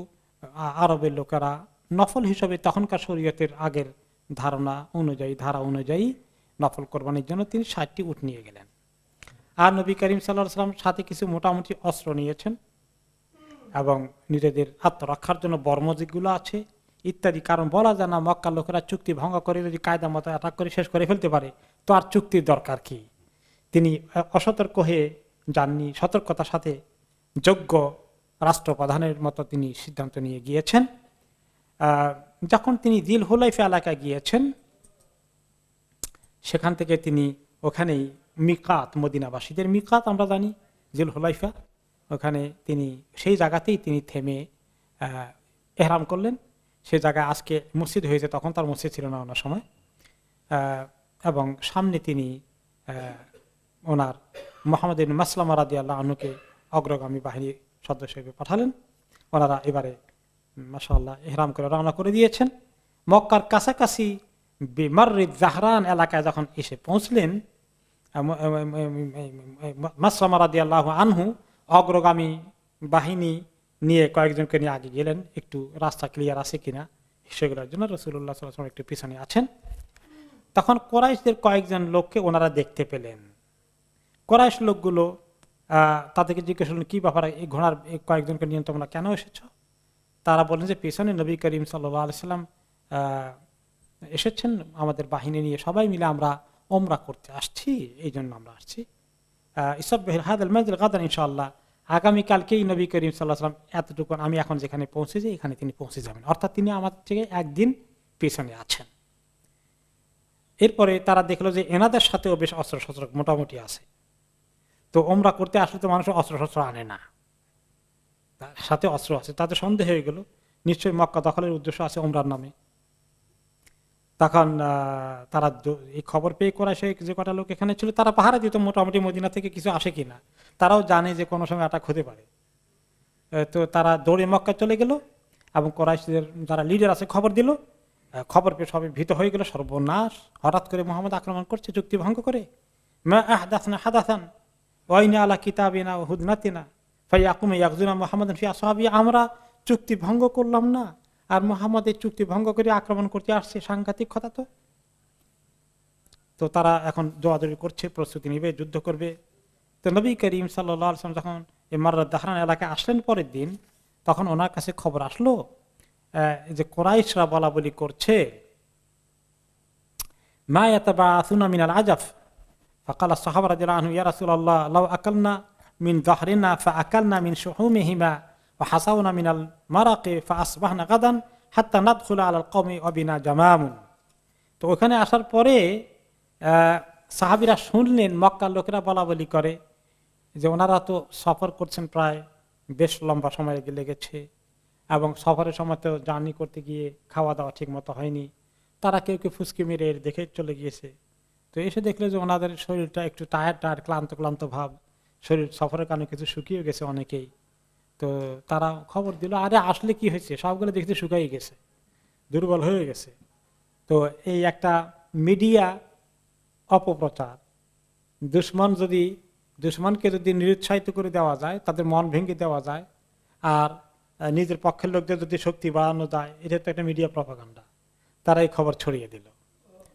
আরবের লোকেরা নফল হিসেবে তখনকার শরীয়তের আগের ধারা অনুযায়ী নফল কোরবানির জন্য তিনি 60টি উট নিয়ে গেলেন। আর নবী করিম সাল্লাল্লাহু আলাইহি ওয়াসাল্লাম সাথে কিছু মোটামুটি অস্ত্র নিয়েছেন এবং নিজেদের আত্মরক্ষার জন্য বর্ম যেগুলো আছে ইত্যাদি। কারণ বলা যায় না মক্কার লোকেরা চুক্তি ভঙ্গ করে যদি কায়দা মতো অ্যাটাক করে শেষ করে ফেলতে পারে, তো আর চুক্তির দরকার কি। তিনি অসতর্ক হয়ে যাননি, সতর্কতার সাথে যোগ্য রাষ্ট্রপ্রধানের মতো তিনি সিদ্ধান্ত নিয়ে গিয়েছেন। যখন তিনি জিল হুলাইফা এলাকায় গিয়েছেন, সেখান থেকে তিনি ওখানেই মিকাত, মদিনাবাসীদের মিকাত আমরা জানি জিল হুলাইফা, ওখানে তিনি সেই জায়গাতেই তিনি থেমে এহরাম করলেন। সে জায়গায় আজকে মসজিদ হয়েছে, তখন তার মসজিদ ছিল না ওনার সময়। এবং সামনে তিনি ওনার মুহাম্মদ ইবনে মাসলামা রাদিয়াল্লাহু আনহুকে অগ্রগামী বাহিনীর সদস্য হিসেবে পাঠালেন। ওনারা এবারে মাশাআল্লাহ ইহরাম করে রওনা করে দিয়েছেন। মক্কার কাছাকাছি বিমাররিদ জাহরান এলাকায় যখন এসে পৌঁছলেন, মাসলামা রাদিয়াল্লাহু আনহু অগ্রগামী বাহিনী নিয়ে কয়েকজনকে নিয়ে আগে গেলেন, একটু রাস্তা ক্লিয়ার আছে কিনা সেগুলোর জন্য। রাসূলুল্লাহ সাল্লাল্লাহু আলাইহি ওয়াসাল্লাম একটু পিছনে আছেন। তখন কোরাইশদের কয়েকজন লোককে ওনারা দেখতে পেলেন। কোরাইশ লোকগুলো তাদেরকে জিজ্ঞেস করলেন, কি ব্যাপারে এই ঘোড়ার কয়েকজনকে নিয়ে তোমরা কেন এসেছো? তারা বললেন যে পিছনে নবী করিম সাল্লাল্লাহু আলাইহি ওয়াসাল্লাম এসেছেন আমাদের বাহিনী নিয়ে, সবাই মিলে আমরা ওমরা করতে আসছি, এই জন্য আমরা আসছি। ইসাববিহিল হাদাল মানজিল গাদান ইনশাআল্লাহ, আগামীকালকেই নবী করিম সাল্লাল্লাহু আলাইহি ওয়াসাল্লাম এতটুকু আমি এখন যেখানে পৌঁছেছি এখানে তিনি পৌঁছে যাবেন, অর্থাৎ তিনি আমাদের থেকে একদিন পিছনে আছেন। এরপরে তারা দেখলো যে এনাদের সাথেও বেশ অস্ত্র শস্ত্র মোটামুটি আছে। তো ওমরা করতে আসলে তো মানুষ অস্ত্র শস্ত্র আনে না, তার সাথে অস্ত্র আছে। তাদের সন্দেহ হয়ে গেল নিশ্চয়ই মক্কা দখলের উদ্দেশ্য আছে ওমরার নামে। তখন তারা এই খবর পেয়ে কোরাইশ যে কটা লোক এখানে ছিল তারা পাহারা দিত মোটামুটি মদিনা থেকে কিছু আসে কিনা, তারাও জানে যে কোনো সময় অ্যাটাক হতে পারে। তো তারা দৌড়ে মক্কা চলে গেল এবং কোরাইশদের যারা লিডার আছে খবর দিল। খবর পেয়ে সবাই ভীত হয়ে গেল, সর্বনাশ, হঠাৎ করে মুহাম্মদ আক্রমণ করছে চুক্তি ভঙ্গ করে। মা আহদাসনা হাদাসান ওয়াইনা আলা কিতাবিনা ওয়া হুদনাতিনা ফায়াকুমু ইয়াগজুনা মুহাম্মাদান ফি আসহাবি, আমরা চুক্তি ভঙ্গ করলাম না আর মুহাম্মদ এই চুক্তি ভঙ্গ করে আক্রমণ করতে আসছে, সাংঘাতিক কথা। তো তারা এখন দৌড়াদৌড়ি করছে, প্রস্তুতি নিবে, যুদ্ধ করবে। তো নবী করিম সাল্লাল্লাহু আলাইহি ওয়াসাল্লাম যখন এই মাররাদ দাহরান এলাকায় আসলেন পরের দিন, তখন ওনার কাছে খবর আসলো যে কোরাইশরা বলা বলি করছে মা ইয়াতাবাসুনা মিনাল আজাফ। ফাকালা সাহাবা রাদিয়াল্লাহু আনহুম ইয়া রাসূলুল্লাহ লাউ আকালনা মিন যাহরিনা ফাআকালনা মিন শুহুমিহিমা ওয়া হাসাওনা মিনাল মারাকি ফাআসবাহনা গাদান হাত্তা নাদখুলা আলাল কওমি ওয়া বিনা জামামুন। তো ওখানে আসার পরে সাহাবীরা শুনলেন মক্কার লোকেরা বলা বলি করে যে ওনারা তো সফর করছেন, প্রায় বেশ লম্বা সময় লেগেছে এবং সফরের সময় তো জার্নি করতে গিয়ে খাওয়া দাওয়া ঠিক মতো হয়নি, তারা কেউ কেউ ফুসকি মেরে দেখে চলে গিয়েছে। তো এসে দেখলে যে ওনাদের শরীরটা একটু টায়ার্ড ক্লান্ত ভাব, শরীর সফরের কারণে কিছু শুকিয়ে গেছে অনেকেই। তো তারা খবর দিল, আরে আসলে কি হয়েছে, সবগুলো দেখতে শুকাই গেছে, দুর্বল হয়ে গেছে। তো এই একটা মিডিয়া অপপ্রচার, দুশ্মনকে যদি নিরুৎসাহিত করে দেওয়া যায়, তাদের মন ভেঙে দেওয়া যায়, আর নিজের পক্ষের লোকদের যদি শক্তি বাড়ানো যায়, এটা তো একটা মিডিয়া প্রপাগান্ডা। তারা এই খবর ছড়িয়ে দিল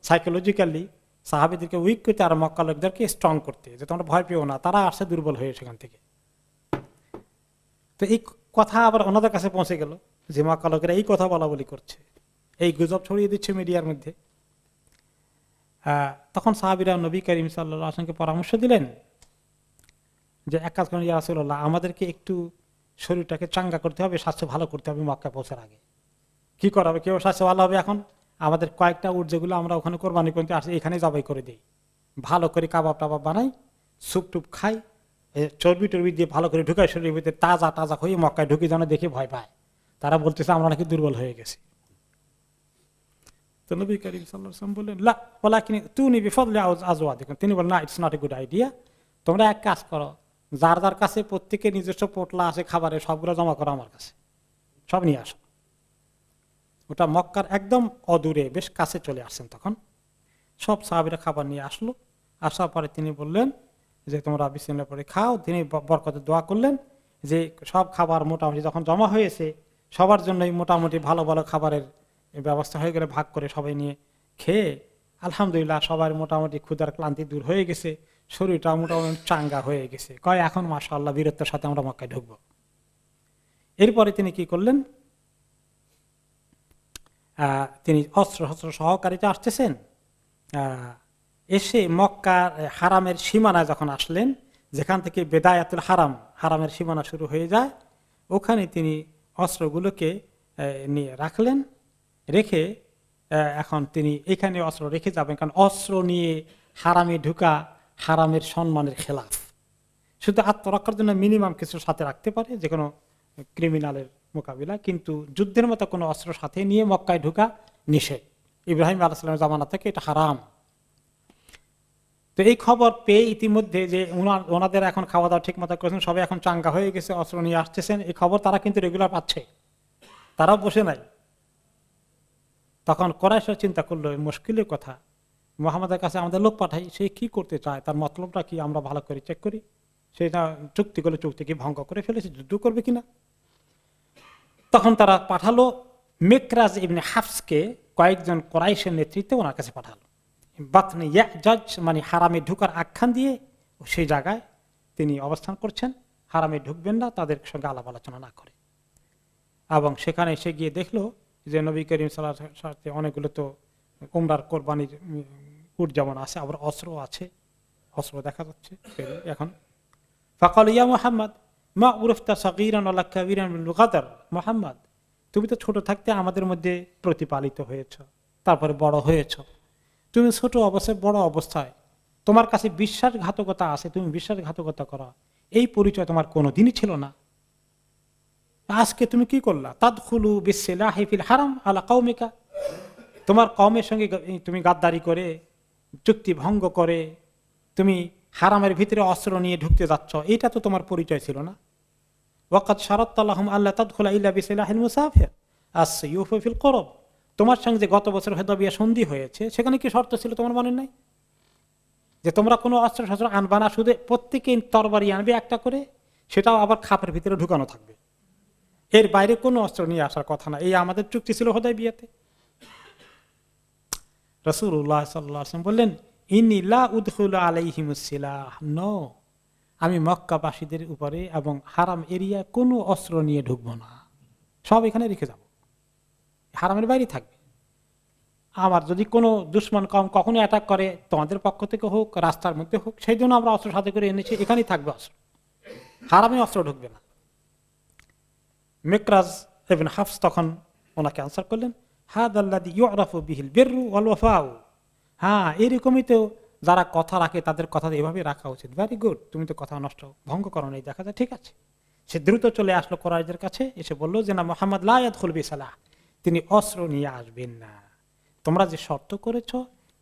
সাইকোলজিক্যালি সাহাবীদেরকে উইক করতে আর মক্কা লোকদেরকে স্ট্রং করতে, যে তোমরা ভয় পেও না, তারা আসছে দুর্বল হয়ে সেখান থেকে। তো এই কথা আবার ওনাদের কাছে পৌঁছে গেল যে মক্কা লোকেরা এই কথা বলা বলি করছে, এই গুজব ছড়িয়ে দিচ্ছে মিডিয়ার মধ্যে। তখন সাহাবীরা নবী করিম সাল্লাল্লাহু আলাইহি ওয়াসাল্লামকে পরামর্শ দিলেন যে এক কাজ করুন ইয়া রাসূলুল্লাহ, আমাদেরকে একটু শরীরটাকে চাঙ্গা করতে হবে, স্বাস্থ্য ভালো করতে হবে মক্কা পৌঁছার আগে। কি করা হবে, কেউ স্বাস্থ্য ভালো হবে? এখন আমাদের কয়েকটা উট যেগুলো আমরা ওখানে কোরবানি করতে আসি এখানে জবাই করে দিই, ভালো করে কাবাব টাবাব বানাই, স্যুপ টুপ খাই, চর্বি টর্বি দিয়ে ভালো করে ঢুকাই শরীরের ভিতরে, তাজা হয়ে মক্কায় ঢুকে যেন দেখে ভয় পায়, তারা বলতেছে আমরা নাকি দুর্বল হয়ে গেছি। তো নবী করিম সাল্লাল্লাহু আলাইহি ওয়াসাল্লাম বললেন লা ওয়ালাকিন তুনি বিফদলি আজওয়াজিকুম, তিনি বলেন না, it's not a good idea. তোমরা এক কাজ করো, যার যার কাছে প্রত্যেকের নিজস্ব পোটলা আছে খাবারের, সবগুলো জমা করো আমার কাছে, সব নিয়ে আসো। ওটা মক্কার একদম অদূরে, বেশ কাছে চলে আসছেন তখন। সব সাহাবীরা খাবার নিয়ে আসলো। আসার পরে তিনি বললেন যে তোমরা বিসমিল্লাহ পড়ে খাও। তিনি বরকতে দোয়া করলেন যে সব খাবার মোটামুটি যখন জমা হয়েছে, সবার জন্যই মোটামুটি ভালো ভালো খাবারের ব্যবস্থা হয়ে গেলে ভাগ করে সবাই নিয়ে খেয়ে আলহামদুলিল্লাহ সবার মোটামুটি ক্ষুধার ক্লান্তি দূর হয়ে গেছে, শরীরটা মোটামুটি চাঙ্গা হয়ে গেছে। কয় এখন মাশাআল্লাহ বীরত্বের সাথে আমরা মক্কায় ঢুকবো। এরপরে তিনি কি করলেন, তিনি অস্ত্র শস্ত্র সহকারীতে আসতেছেন। এসে মক্কার হারামের সীমানায় যখন আসলেন, যেখান থেকে বেদায়াতুল হারাম, হারামের সীমানা শুরু হয়ে যায়, ওখানে তিনি অস্ত্রগুলোকে নিয়ে রাখলেন। রেখে এখন তিনি এখানে অস্ত্র রেখে যাবেন, কারণ অস্ত্র নিয়ে হারামে ঢুকা হারামের সম্মানের খেলাফ। শুধু আত্মরক্ষার জন্য মিনিমাম কিছু সাথে রাখতে পারে যে কোনো ক্রিমিনালের মোকাবিলা, কিন্তু যুদ্ধের মতো কোনো অস্ত্র সাথে নিয়ে মক্কায় ঢুকা নিষেধ। ইব্রাহিম আলাইহিস সালামের জামানা থেকে এটা হারাম। তো এই খবর পেয়ে ইতিমধ্যে যে ওনাদের এখন খাওয়া দাওয়া ঠিক মতো করেছেন, সবাই এখন চাঙ্গা হয়ে গেছে, অস্ত্র নিয়ে আসতেছেন, এই খবর তারা কিন্তু রেগুলার পাচ্ছে, তারাও বসে নাই। তখন কুরাইশ চিন্তা করলো মুশকিলের কথা, মুহাম্মাদের কাছে আমাদের লোক পাঠাই, সে কি করতে চায়, তার মতলবটা কি আমরা ভালো করে চেক করি। সেটা চুক্তি করলে চুক্তি কি ভঙ্গ করে ফেলেছে, যুদ্ধ করবে কিনা। তখন তারা পাঠালো মিকরাজ ইবনে হাফসকে, কয়েকজন কুরাইশের নেতৃত্বে ওনার কাছে পাঠালো। বাতনি ইয়াজাজ মানে হারামে ঢুকার আখ্যান দিয়ে সেই জায়গায় তিনি অবস্থান করছেন, হারামে ঢুকবেন না, তাদের সঙ্গে আলাপ আলোচনা না করে। এবং সেখানে এসে গিয়ে দেখলো যে নবী করিম সাল্লাল্লাহু আলাইহি ওয়াসাল্লামের সাথে অনেকগুলো তো উমরার কোরবানির উট যেমন আছে, আবার অস্ত্র আছে, অস্ত্র দেখা যাচ্ছে। এখন ফাকাল ইয়া মুহাম্মদ মা উরফতা সাগীরান ওয়ালা কাবীরান মিন গাদর, মুহাম্মদ তুমি তো ছোট থাকতে আমাদের মধ্যে প্রতিপালিত হয়েছো, তারপরে বড় হয়েছো, তুমি ছোট অবস্থায় বড় অবস্থায় তোমার কাছে বিশ্বাসঘাতকতা আছে, তুমি বিশ্বাসঘাতকতা করো, এই পরিচয় তোমার কোনোদিনই ছিল না। আজকে তুমি কি করলা, তাদখুলু বিসসিলাহি ফিল হারাম আলা কওমিকা, তোমার কওমের সঙ্গে তুমি গাদ্দারি করে, চুক্তি ভঙ্গ করে তুমি হারামের ভিতরে অস্ত্র নিয়ে ঢুকতে যাচ্ছ, এটা তো তোমার পরিচয় ছিল না। ওয়াকাদ শারাত্তা লাহুম আল্লা তাদখুলা ইল্লা বিসিলাহিল মুসাফির আস-সায়ুফু ফিল কুরব, তোমার সঙ্গে যে গত বছর হুদায়বিয়া সন্ধি হয়েছে, সেখানে কি শর্ত ছিল তোমার মনে নাই যে তোমরা কোনো অস্ত্র শস্ত্র আনবা না, শুধু প্রত্যেকে তরবারি আনবে একটা করে, সেটাও আবার খাপের ভিতরে ঢুকানো থাকবে, এর বাইরে কোনো অস্ত্র নিয়ে আসার কথা না। এই আমাদের চুক্তি ছিল হুদায়বিয়াতে। রাসূলুল্লাহ সাল্লাল্লাহু আলাইহি ওয়াসাল্লাম বললেন ইন্নী লা উদখুলু আলাইহিমুস সিলাহ, নো, আমি মক্কাবাসীদের উপরে এবং হারাম এরিয়া কোনো অস্ত্র নিয়ে ঢুকবো না, সব এখানে রেখে যাব, হারামের বাইরে থাকবে। আমার যদি কোনো দুশমন কম কখনো অ্যাটাক করে, তোমাদের পক্ষ থেকে হোক, রাস্তার মধ্যে হোক, সেই জন্য আমরা অস্ত্র সাথে করে এনেছি, এখানেই থাকবে অস্ত্র, হারামে অস্ত্র ঢুকবে না। মিকরাজ ইবনে হাফস তখন ওনাকে আনসার করলেন হাদাল্লাযী ইউরাফু বিহিল বিররু ওয়াল ওয়াফাউ, হ্যাঁ এরকমই তো যারা কথা রাখে তাদের কথা এভাবে রাখা উচিত, ভেরি গুড, তুমি তো কথা নষ্ট ভঙ্গ করো নাই, দেখা যায় ঠিক আছে। সে দ্রুত চলে আসলো কুরাইশদের কাছে, এসে বললো যে না, মুহাম্মদ লা ইয়াদখুল বিসালাহ, তিনি অস্ত্র নিয়ে আসবেন না, তোমরা যে শর্ত করেছ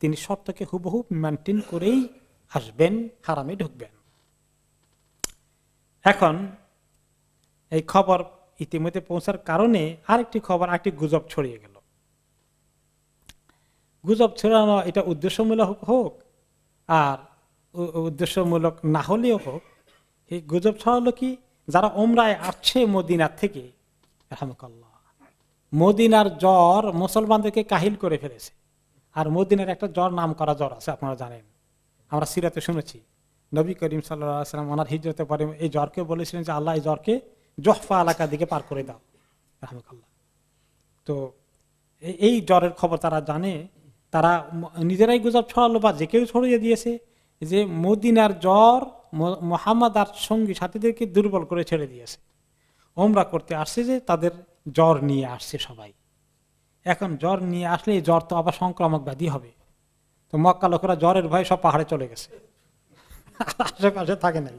তিনি শর্তকে হুবহু মেনটেন করেই আসবেন, হারামে ঢুকবেন। এখন এই খবর ইতিমধ্যে পৌঁছার কারণে আরেকটি খবর, আরেকটি গুজব ছড়িয়ে গেল। গুজব ছড়ানো এটা উদ্দেশ্যমূলক হোক আর উদ্দেশ্যমূলক না হলেও হোক, এই গুজব ছড়ালো কি, যারা ওমরায় আসছে মদিনার থেকে, রাহমাকাল্লাহ, মদিনার জ্বর মুসলমানদেরকে কাহিল করে ফেলেছে। আর মদিনার একটা জ্বর, নাম করা জ্বর আছে, আপনারা জানেন, আমরা সিরাতে শুনেছি, নবী করিম সাল্লাল্লাহু আলাইহি ওয়াসাল্লাম ওনার হিজরতের পরে এই জ্বরকে বলেছিলেন যে আল্লাহ এই জ্বরকে জহফা এলাকার দিকে পার করে দাও, রাহমাকাল্লাহ। তো এই জ্বরের খবর তারা জানে, তারা নিজেরাই গুজব ছড়ালো বা যে কেউ ছড়িয়ে দিয়েছে যে মদিনার জ্বর মুহাম্মদ আর সঙ্গী সাথীদেরকে দুর্বল করে ছেড়ে দিয়েছে, ওমরা করতে আসছে যে তাদের জ্বর নিয়ে আসছে সবাই। এখন জ্বর নিয়ে আসলে এই জ্বর তো আবার সংক্রামক ব্যাধি হবে, তো মক্কা লোকেরা জ্বরের ভয়ে সব পাহাড়ে চলে গেছে, আশেপাশে থাকে নাই।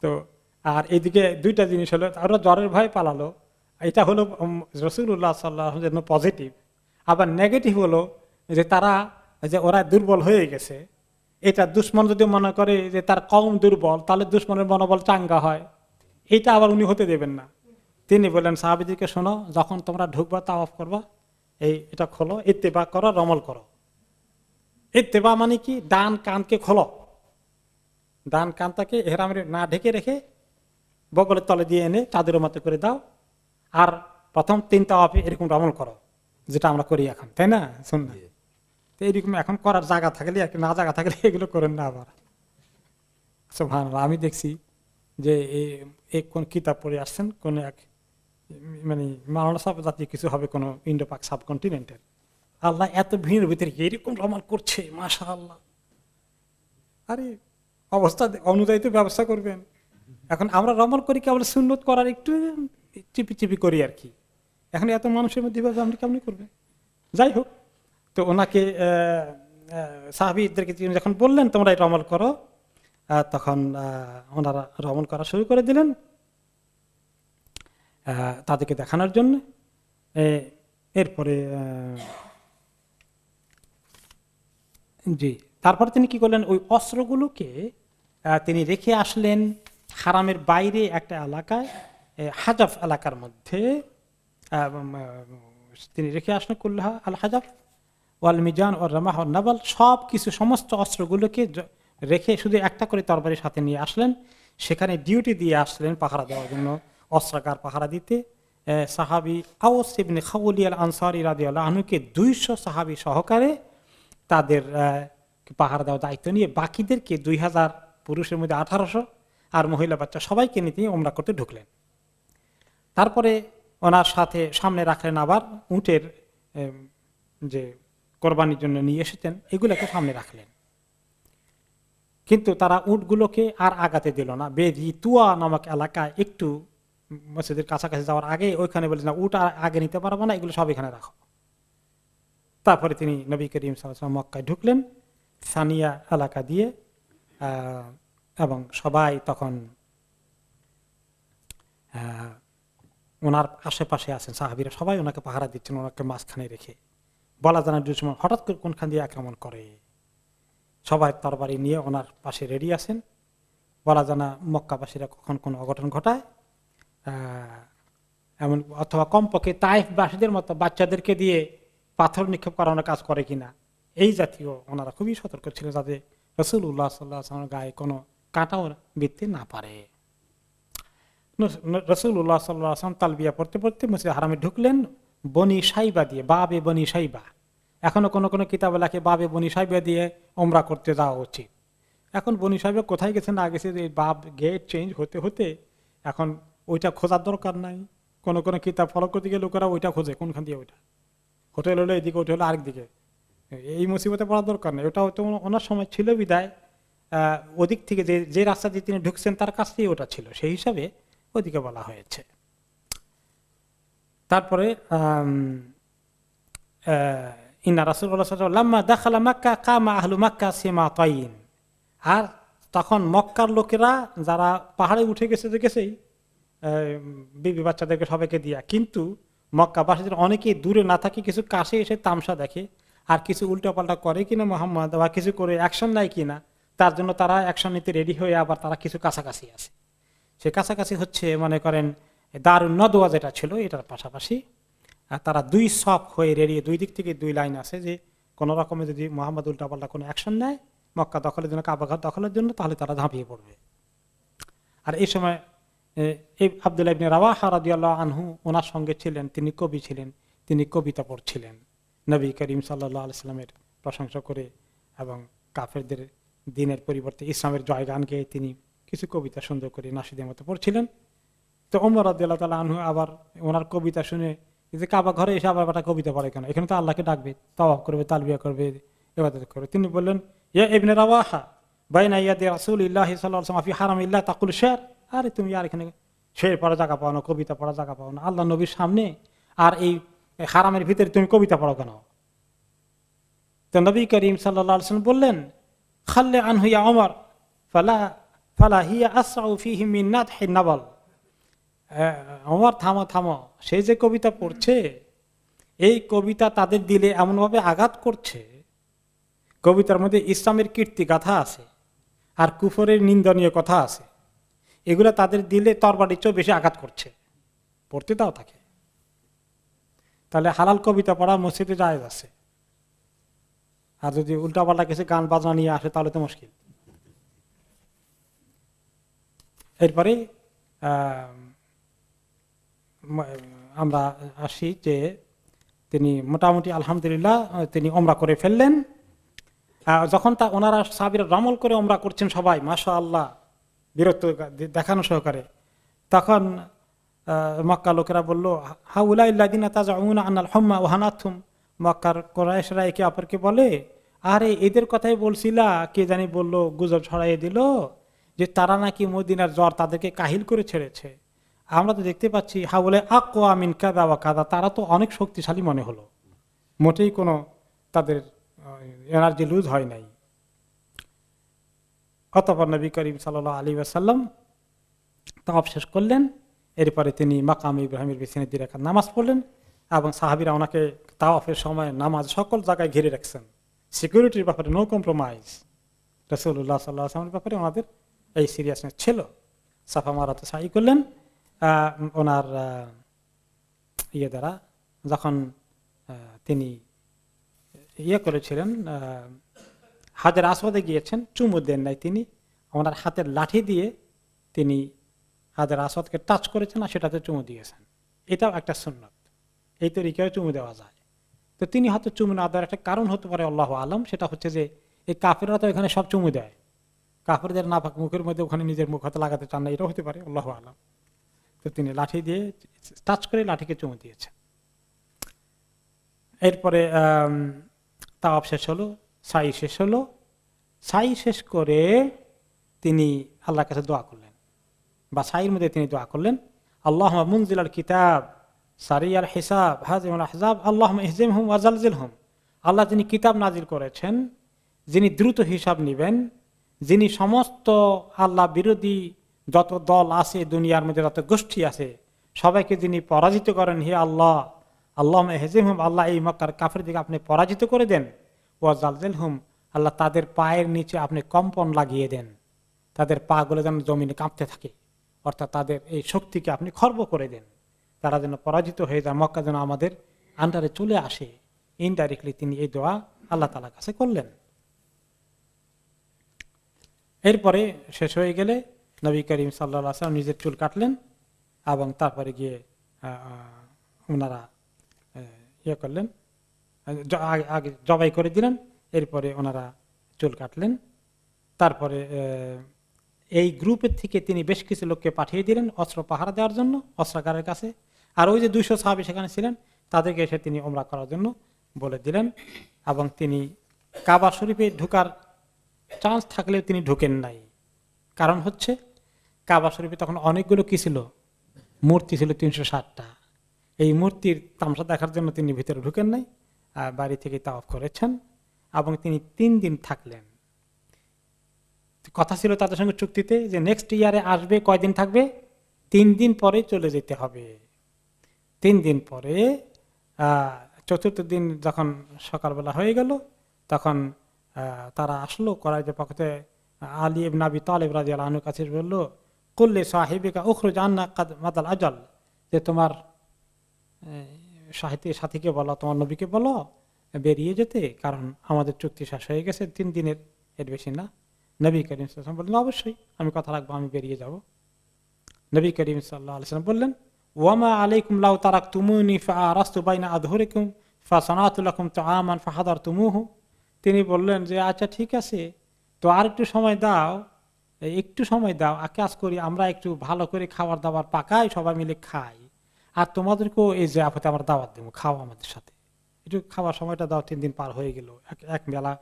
তো আর এদিকে দুইটা জিনিস হলো, ওরা জ্বরের ভয় পালালো, এটা হলো রাসূলুল্লাহ সাল্লাল্লাহু আলাইহি ওয়াসাল্লামের জন্য পজিটিভ। আবার নেগেটিভ হলো যে তারা যে ওরা দুর্বল হয়ে গেছে, এটা দুশ্মন যদি মনে করে যে তার কওম দুর্বল, তাহলে দুশ্মনের মনোবল চাঙ্গা হয়, এটা আবার উনি হতে দেবেন না। তিনি বললেন সাহাবীদেরকে, শোনো, যখন তোমরা ঢুকবা তাওয়াফ করবা, এটা খোলো, ইত্তেবা করো, রমল করো। ইত্তেবা মানে কি? ডান কানকে খোলো, ডান কানটাকে ইহরামের না ঢেকে রেখে বগলের তলে দিয়ে এনে চাদরের মতো করে দাও, আর প্রথম 3 তাওয়াফে এরকম রমল করো, যেটা আমরা করি এখন, তাই না? শুন না, তো এরকম এখন করার জায়গা থাকলে, না জায়গা থাকলে এগুলো করেন না আবার। সুবহানাল্লাহ। আমি দেখছি যে এই কোন কিতাব পড়ে আসছেন, কোন এক মানে মাওলানা সাহেব জাতীয় কিছু হবে, কোন ইন্ডো পাক সাবকন্টিনেন্টের, আল্লাহ এত ভিড়ের ভিতরে এরকম রমল করছে, মাশাআল্লাহ। আরে অবস্থা অনুযায়ী তো ব্যবস্থা করবেন। এখন আমরা রমল করি কেবল সুন্নত করার একটু চিপি চিপি করি আর কি। এখন এত মানুষের মধ্যে আমরা কেমনি করবেন? যাই হোক, তো ওনাকে সাহাবীদেরকে যখন বললেন তোমরা এটা রমল করো, তখন ওনারা রমল করা শুরু করে দিলেন তাদেরকে দেখানোর জন্য। এরপরে জি, তারপরে তিনি কি করলেন, ওই অস্ত্রগুলোকে তিনি রেখে আসলেন হারামের বাইরে একটা এলাকায়, হাজাফ এলাকার মধ্যে তিনি রেখে আসলেন। কুল্লাহা আল হাজাফ ওয়াল মিজান ওয়াল রামাহ ওয়ান নাবাল, সব কিছু সমস্ত অস্ত্রগুলোকে রেখে শুধু একটা করে তরবারির সাথে নিয়ে আসলেন। সেখানে ডিউটি দিয়ে আসলেন পাহারা দেওয়ার জন্য, অস্ত্রাগার পাহারা দিতে। সাহাবী আওস ইবনে খাওয়ালি আল আনসারী রাদিয়াল্লাহু আনহুকে 200 সাহাবী সহকারে তাদের পাহারা দেওয়ার দায়িত্ব নিয়ে, বাকিদেরকে 2000, পুরুষের মধ্যে 1800 আর মহিলা বাচ্চা সবাইকে নিয়ে ওমরা করতে ঢুকলেন। তারপরে ওনার সাথে সামনে রাখলেন আবার উটের যে কোরবানির জন্য নিয়ে এসেছেন, এগুলোকে সামনে রাখলেন। কিন্তু তারা উটগুলোকে আর আগাতে দিল না। বেরিতুয়া নামক এলাকায় একটু মসজিদের কাছাকাছি যাওয়ার আগে ওইখানে বলে না, উট আর আগে নিতে পারবো না, এগুলো সব এখানে রাখো। তারপরে তিনি নবী করিম সাল্লাল্লাহু আলাইহি ওয়াসাল্লাম মক্কায় ঢুকলেন সানিয়া এলাকা দিয়ে, এবং সবাই তখন ওনার আশেপাশে আছেন, সাহাবীরা সবাই ওনাকে পাহারা দিচ্ছেন, ওনাকে মাঝখানে রেখে। বলা জানা দুশ্মন হঠাৎ করে কোনখান দিয়ে আক্রমণ করে, সবাই তরবারি নিয়ে ওনার পাশে রেডি আছেন। বলা জানা মক্কাবাসীরা কখন কোন অঘটন ঘটায়, এমন অথবা কমপক্ষে তাইফবাসীদের মতো বাচ্চাদেরকে দিয়ে পাথর নিক্ষেপ করানোর কাজ করে কিনা, এই জাতীয় ওনারা খুবই সতর্ক ছিল, যাতে রাসূলুল্লাহ সাল্লাল্লাহু আলাইহি ওয়াসাল্লামের গায়ে কোনো কাঁটাও বিঁধতে না পারে। রাসূলুল্লাহ সাল্লাল্লাহু আলাইহি ওয়াসাল্লাম তালবিয়া পড়তে পড়তে মসজিদে হারামে ঢুকলেন বনি সাইবা দিয়ে, বাবে বনি সাইবা। এখনো কোন কোন কিতাবে লেখে বাবে বনি সাইবা দিয়ে ওমরা করতে যাওয়া উচিত। এখন বনি সাইবা কোথায় গেছে না গেছে, এই বাব গেট চেঞ্জ হতে হতে এখন ওইটা খোঁজার দরকার নাই। কোন কোন কিতাব ফলো করতে গিয়ে লোকেরা ওইটা খোঁজে, কোনখান দিয়ে ওইটা হোটেল হলো এদিকে, হোটেল হলো আরেক দিকে। এই মুসিবতে পড়ার দরকার নেই, ওটা হয়তো ওনার সময় ছিল বিদায় ওদিক থেকে যে রাস্তা দিয়ে তিনি ঢুকছেন তার কাছ থেকে ওটা ছিল, সেই হিসাবে ওদিকে বলা হয়েছে। তারপরে ইন্না রাসূলুল্লাহ সাল্লাল্লাহু আলাইহি ওয়াসাল্লাম লাম্মা দাখালা মক্কা কামা আহলু মক্কা সিমাতাইন। আর তখন মক্কার লোকেরা যারা পাহাড়ে উঠে গেছে, দেখেছেই বিবি বাচ্চাদেরকে সবাইকে দিয়া, কিন্তু মক্কাবাসীদের অনেকেই দূরে না থাকে, কিছু কাছে এসে তামসা দেখে, আর কিছু উল্টাপাল্টা করে কিনা মুহাম্মদ, বা কিছু করে অ্যাকশন নেয় কিনা, তার জন্য তারা অ্যাকশন নিতে রেডি হয়ে আবার তারা কিছু কাছাকাছি আছে। সে কাছাকাছি হচ্ছে মনে করেন দারুন নদওয়া যেটা ছিল এটার পাশাপাশি, আর তারা 2 সফ হয়ে রেডি, 2 দিক থেকে 2 লাইন আছে, যে কোনো রকমে যদি মুহাম্মদ উল্টাপাল্টা কোনো অ্যাকশন নেয় মক্কা দখলের জন্য, কাবা ঘর দখলের জন্য, তাহলে তারা ঝাঁপিয়ে পড়বে। আর এই সময় আব্দুল্লাহ ইবনে রাওয়াহা রাদিয়াল্লাহু আনহু ওনার সঙ্গে ছিলেন, তিনি কবি ছিলেন, তিনি কবিতা পড়ছিলেন নবী করিম সাল্লাল্লাহু আলাইহি ওয়াসাল্লামের প্রশংসা করে, এবং কাফেরদের দিনের পরিবর্তে ইসলামের জয়গান গেয়ে তিনি কিছু কবিতা সুন্দর করে নাশিদের মতো পড়ছিলেন। তো ওমর রাদিয়াল্লাহু তাআলা আনহু আবার ওনার কবিতা শুনে, যে কাবা ঘরে এসে আবার একটা কবিতা পড়ে কেন, এখানে তো আল্লাহকে ডাকবে, তাওয়াফ করবে, তালবিয়া করবে, ইবাদত করবে। তিনি বললেন, ইয়া ইবনে রাওয়াহা বাইনা ইয়াদি রাসূলিল্লাহি সাল্লাল্লাহু আলাইহি ওয়াসাল্লাম ফি হারামিল্লাহ তাকুল শের। আরে তুমি আর এখানে শের পড়া জায়গা পাও না, কবিতা পড়া জায়গা পাও না, আল্লাহ নবীর সামনে আর এই হারামের ভিতরে তুমি কবিতা পড়ো কেন? তো নবী করিম সাল্লাল্লাহু আলাইহি ওয়াসাল্লাম বললেন, খাল্লে আনহু ইয়া ওমর ফালা হিয়া আসআউ ফীহি মিন নাদহি নাবাল। ওমর থামো থামো, সে যে কবিতা পড়ছে এই কবিতা তাদের দিলে এমনভাবে আঘাত করছে, কবিতার মধ্যে ইসলামের কীর্তি গাথা আছে আর কুফরের নিন্দনীয় কথা আছে, এগুলো তাদের দিলে তরবারির চেয়েও বেশি আঘাত করছে, পড়তে দাও তাকে। তাহলে হালাল কবিতা পড়া মসজিদে জায়েজ আছে, আর যদি উল্টাপাল্টা কিছু গান বাজনা নিয়ে আসে তাহলে তো মুশকিল। এরপরে আমরা আসি যে তিনি মোটামুটি আলহামদুলিল্লাহ তিনি ওমরা করে ফেললেন। যখন ওনারা সাহাবীরা রমল করে ওমরা করছেন সবাই মাশাআল্লাহ বীরত্ব দেখানো সহকারে, তখন মক্কা লোকেরা বলল হাউলাইল্লাযিনা তাযউনা আনাল হুম্মা ওয়া হানাতুম, মক্কার কুরাইশরা একে অপরকে বলে আরে এদের কথাই বলছিলা, কে জানি বলল গুজব ছড়াইয়ে দিল যে তারা নাকি মদিনার জ্বর তাদেরকে কাহিল করে ছেড়েছে। আমরা তো দেখতে পাচ্ছি হাউলাই আকওয়া মিন কাযা ওয়া কাযা, তারা তো অনেক শক্তিশালী মনে হলো, মোটেই কোনো তাদের এনার্জি লুজ হয় নাই। অতঃপর নবী করিম সাল্লাল্লাহু আলাইহি ওয়াসাল্লাম তাওয়াফ শেষ করলেন। এরপরে তিনি মাকাম ইব্রাহিমের পিছনে 2 রাকাত নামাজ পড়লেন এবং সাহাবীরা ওনাকে তাওয়াফের সময় নামাজ সকল জায়গায় ঘিরে রাখছেন। সিকিউরিটির ব্যাপারে নো কম্প্রোমাইজ, রাসূলুল্লাহ সাল্লাল্লাহু আলাইহি ওয়াসাল্লামের ব্যাপারে ওনাদের এই সিরিয়াসনেস ছিল। সাফা মারাতে সাই করলেন ওনার দ্বারা, যখন তিনি করেছিলেন হাজার আসওয়াদে গিয়েছেন, চুমু দেন নাই তিনি, ওনার হাতের লাঠি দিয়ে তিনি হাজার আসওয়াদকে টাচ করেছেন আর সেটাতে চুমু দিয়েছেন। এটাও একটা সুন্নাত, এই তরিকায় চুমু দেওয়া যায়। তো তিনি হয়তো চুমু না দেওয়ার একটা কারণ হতে পারে আল্লাহু আলাম, সেটা হচ্ছে যে এই কাফেররা তো এখানে সব চুমু দেয়, কাফেরদের নাপাক মুখের মধ্যে ওখানে নিজের মুখ হাতে লাগাতে চান না, এটাও হতে পারে আল্লাহু আলাম। তো তিনি লাঠি দিয়ে টাচ করে লাঠিকে চুমু দিয়েছেন। এরপরে তাওয়াফ শেষ হলো, সাই শেষ হলো, সাই শেষ করে তিনি আল্লাহর কাছে দোয়া করলেন, বা সাইয়ের মধ্যে তিনি দোয়া করলেন আল্লাহুম্মা মুনজিলাল কিতাব সারিয়াল হিসাব হাজিমুল আহজাব আল্লাহুম্মা ইহজিমহুম ওয়া জালজিলহুম। আল্লাহ যিনি কিতাব নাজিল করেছেন, যিনি দ্রুত হিসাব নেবেন, যিনি সমস্ত আল্লাহ বিরোধী যত দল আছে দুনিয়ার মধ্যে যত গোষ্ঠী আছে সবাইকে যিনি পরাজিত করেন, হে আল্লাহ আল্লাহুম্মা ইহজিমহুম, আল্লাহ এই মক্কার কাফেরদেরকে আপনি পরাজিত করে দেন, ওয়া জালজিলহুম, আল্লাহ তাদের পায়ের নিচে আপনি কম্পন লাগিয়ে দেন, তাদের পা গুলো যেন জমিনে কাঁপতে থাকে, অর্থাৎ তাদের এই শক্তিকে আপনি খর্ব করে দেন, তারা যেন পরাজিত হয়ে যায়, মক্কা যেন আমাদের আন্ডারে চলে আসে। ইনডাইরেক্টলি তিনি এই দোয়া আল্লাহ তাআলার কাছে করলেন। এরপরে শেষ হয়ে গেলে নবী করিম সাল্লাল্লাহু আলাইহি ওয়াসাল্লাম নিজের চুল কাটলেন এবং তারপরে গিয়ে ওনারা করলেন, আগে জবাই করে দিলেন, এরপরে ওনারা চুল কাটলেন। তারপরে এই গ্রুপের থেকে তিনি বেশ কিছু লোককে পাঠিয়ে দিলেন অস্ত্র পাহারা দেওয়ার জন্য অস্ত্রাগারের কাছে, আর ওই যে 200 সাহাবী সেখানে ছিলেন তাদেরকে এসে তিনি ওমরা করার জন্য বলে দিলেন। এবং তিনি কাবা শরীফে ঢোকার চান্স থাকলেও তিনি ঢুকেন নাই, কারণ হচ্ছে কাবা শরীফে তখন অনেকগুলো কি ছিল, মূর্তি ছিল 360টা। এই মূর্তির তামসা দেখার জন্য তিনি ভিতরে ঢুকেন নাই, বাড়ি থেকে তাওয়াফ করেছেন এবং তিনি 3 দিন থাকলেন। কথা ছিল তাদের সঙ্গে চুক্তিতে যে নেক্সট ইয়ারে আসবে, কয়দিন থাকবে, 3 দিন পরে চলে যেতে হবে। 3 দিন পরে 4th দিন যখন সকালবেলা হয়ে গেল তখন তারা আসলো করাইতে পক্ষে আলী ইবনে আবি তালিব রাদিয়াল্লাহু আনহু কাছে বলল কুল্লি সাহিবিকা উখরুজ আন্না কাদ মাদাল আজাল, যে তোমার সাথীকে বলো, তোমার নবীকে বলো বেরিয়ে যেতে, কারণ আমাদের চুক্তি শেষ হয়ে গেছে, 3 দিনের এর বেশি না। নবী করিম সাল্লাল্লাহু আলাইহি ওয়াসাল্লাম বললেন অবশ্যই আমি কথা রাখবো, আমি বেরিয়ে যাব। নবী করিম সাল্লাল্লাহু আলাইহি ওয়াসাল্লাম বললেন ওয়ামা আলাইকুম লাউ তারাকতুমুনি ফাআরাস্তু বাইনা আযহুরিকুম ফাসানাতু লাকুম তাআমান ফাহাদারতুমুহু। তিনি বললেন যে আচ্ছা ঠিক আছে, তো আর একটু সময় দাও, একটু সময় দাও, কাজ করি, আমরা একটু ভালো করে খাবার দাবার পাকাই, সবাই মিলে খাই, আর তোমাদেরকেও এই যে আপদে আমরা দাওয়াত দেবো, খাও আমাদের সাথে, একটু খাওয়ার সময়টা দাও। 3 দিন পার হয়ে গেল, এক বেলা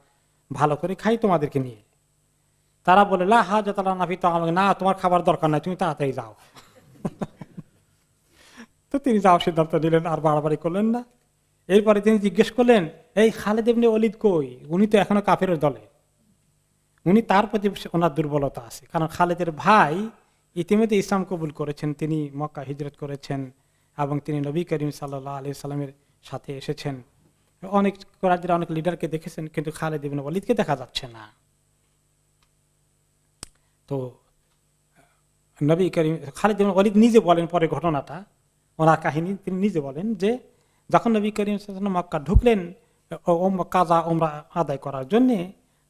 ভালো করে খাই তোমাদেরকে নিয়ে। তারা বলে লা হাজাত লানা ফি তাআমিক, না তোমার খাবার দরকার নাই, তুমি তাড়াতাড়ি যাও। তো তিনি যাওয়ার সিদ্ধান্ত নিলেন, আর বাড়াবাড়ি করলেন না। এরপরে তিনি জিজ্ঞেস করলেন এই খালিদ ইবনে ওলীদ কই, উনি তো এখনো কাফেরের দলে, উনি তার প্রতি ওনার দুর্বলতা আছে, কারণ খালিদের ভাই ইতিমধ্যে ইসলাম কবুল করেছেন, তিনি মক্কা হিজরত করেছেন এবং তিনি নবী করিম সাল্লাল্লাহু আলাইহি সাল্লামের সাথে এসেছেন। অনেক কুরাইশদের অনেক লিডারকে দেখেছেন, কিন্তু খালিদ ইবনে ওয়ালিদকে দেখা যাচ্ছে না। তো নবী করিম খালিদ ইবনে ওয়ালিদ নিজে বলেন পরে ঘটনাটা, ওনার কাহিনী তিনি নিজে বলেন যে যখন নবী করিম সাল্লাল্লাহু আলাইহি ওয়াসাল্লাম মক্কা ঢুকলেন কাজা ওমরা আদায় করার জন্য,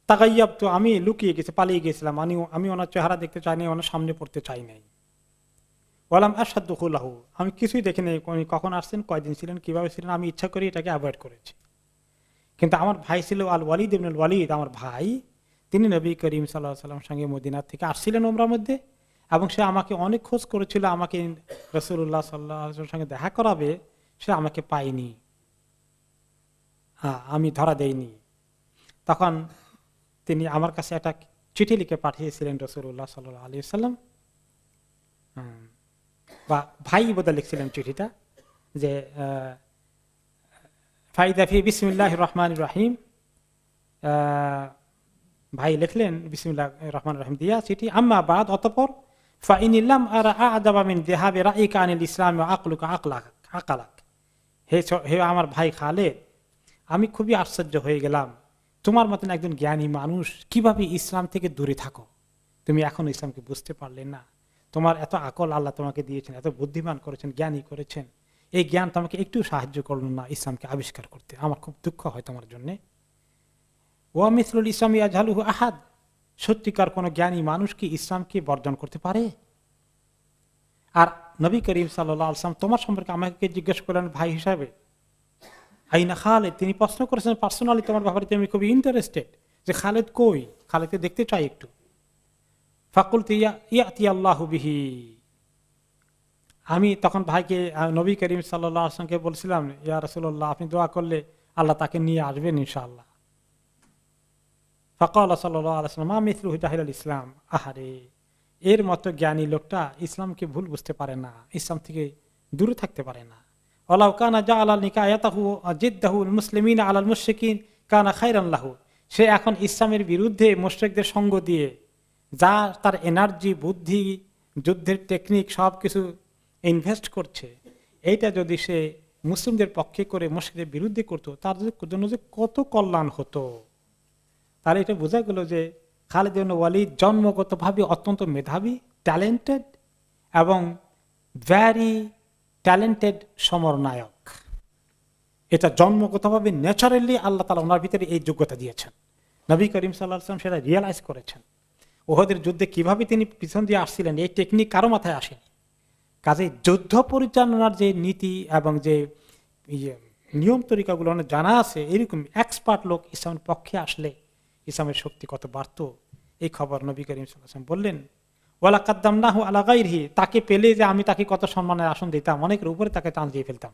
তাগাইয়াব, তো আমি লুকিয়ে গেছি, পালিয়ে গেছিলাম, আমি ওনার চেহারা দেখতে চাইনি, ওনার সামনে পড়তে চাই নাই। ওয়ালাম আশহাদুহু, আমি কিছুই দেখি নাই উনি কখন আসছেন, কয়দিন ছিলেন, কিভাবে ছিলেন, আমি ইচ্ছা করি এটাকে অ্যাভয়েড করেছি। কিন্তু আমার ভাই ছিল আল ওয়ালিদ ইবনুল ওয়ালিদ, আমার ভাই, তিনি নবী করিম সাল্লাল্লাহু আলাইহি ওয়াসাল্লাম সঙ্গে মদিনা থেকে আসছিলেন ওমরার মধ্যে, এবং সে আমাকে অনেক খোঁজ করেছিল, আমাকে রাসূলুল্লাহ সাল্লাল্লাহু আলাইহি ওয়াসাল্লামের সঙ্গে দেখা করাবে, সে আমাকে পায়নি, আমি ধরা দেইনি। তখন তিনি আমার কাছে একটা চিঠি লিখে পাঠিয়েছিলেন রাসূলুল্লাহ সাল্লাল্লাহু আলাইহি ওয়াসাল্লাম, বা ভাই বোধহয় লিখছিলেন চিঠিটা, যে ফাইদা ফি বিসমিল্লাহির রহমানির রহিম, ভাই লিখলেন বিসমিল্লাহির রহমানির রহিম দিয়া চিঠি, আম্মা বাদ, অতঃপর ফাইনিল্লাম আরা আ'জাবা মিন যিহাবি রাইকা আনিল ইসলাম ওয়া আকলুকা আকালাক, হে আমার ভাই খালেদ, আমি খুবই আশ্চর্য হয়ে গেলাম, তোমার মতন একজন জ্ঞানী মানুষ কিভাবে ইসলাম থেকে দূরে থাকো, তুমি এখনো ইসলামকে বুঝতে পারলে না, তোমার এত আকল আল্লাহ তোমাকে দিয়েছেন, এত বুদ্ধিমান করেছেন, জ্ঞানী করেছেন, এই জ্ঞান তোমাকে একটু সাহায্য করলো না ইসলামকে আবিষ্কার করতে, আমার খুব দুঃখ হয় তোমার জন্য। ওয়া মিসলুল ইসলাম ইয়াজহালুহু আহাদ, সত্যিকার কোন জ্ঞানী মানুষ কি ইসলামকে বর্জন করতে পারে? আর নবী করিম সাল্লাল্লাহু আলাইহি ওয়াসাল্লাম তোমার সম্পর্কে আমাকে জিজ্ঞেস করলেন ভাই হিসাবে, আইনা খালেদ, তিনি প্রশ্ন করেছেন পার্সোনালি তোমার ব্যাপারে, তুমি খুবই ইন্টারেস্টেড, যে খালেদ কই, খালেদকে দেখতে চাই একটু। ফাকুলতু ইয়াতি আল্লাহু বিহি, আমি তখন ভাইকে নবী করিম সাল্লাল্লাহু আলাইহি ওয়াসাল্লামকে বলছিলাম, ইয়া রাসূলুল্লাহ, আপনি দোয়া করলে আল্লাহ তাকে নিয়ে আসবেন ইনশাআল্লাহ। ফাকালা সাল্লাল্লাহু আলাইহি ওয়াসাল্লাম মা মিসলুহু জাহিলুল ইসলাম, আহারে, এর মতো জ্ঞানী লোকটা ইসলামকে ভুল বুঝতে পারে না, ইসলাম থেকে দূরে থাকতে পারে না। ওয়ালাউ কানা জাআলা নিকায়াতাহু জিদ্দাহুল মুসলিমিনা আলাল মুশরিকিন কানা খায়রান লাহু, সে এখন ইসলামের বিরুদ্ধে মুশরিকদের সঙ্গ দিয়ে যা তার এনার্জি, বুদ্ধি, যুদ্ধের টেকনিক সবকিছু ইনভেস্ট করছে, এইটা যদি সে মুসলিমদের পক্ষে করে মুশরিকদের বিরুদ্ধে করতো, তার জন্য যে কত কল্যাণ হতো। তাহলে এটা বোঝা গেল যে খালিদ ইবনে ওয়ালিদ জন্মগতভাবে অত্যন্ত মেধাবী, ট্যালেন্টেড এবং ভ্যারি ট্যালেন্টেড সমরনায়ক। এটা জন্মগতভাবে ন্যাচারালি আল্লাহ তাআলা ওনার ভিতরে এই যোগ্যতা দিয়েছেন। নবী করিম সাল্লাল্লাহু আলাইহি ওয়াসাল্লাম সেটা রিয়েলাইজ করেছেন। উহুদের যুদ্ধে কিভাবে তিনি পিছন দিয়ে আসছিলেন, এই টেকনিক কারো মাথায় আসেনি। কাজে যুদ্ধ পরিচালনার যে নীতি এবং যে নিয়ম তরিকাগুলো অনেক জানা আছে, এরকম এক্সপার্ট লোক ইসলামের পক্ষে আসলে ইসলামের শক্তি কত বাড়ত, এই খবর নবী করিম সাল্লাল্লাহু আলাইহি ওয়াসাল্লাম বললেন। ওয়ালা কাদ্দামনাহু আলা গায়রিহি, তাকে পেলে যে আমি তাকে কত সম্মানের আসন দিতাম, অনেকের উপরে তাকে টান দিয়ে ফেলতাম।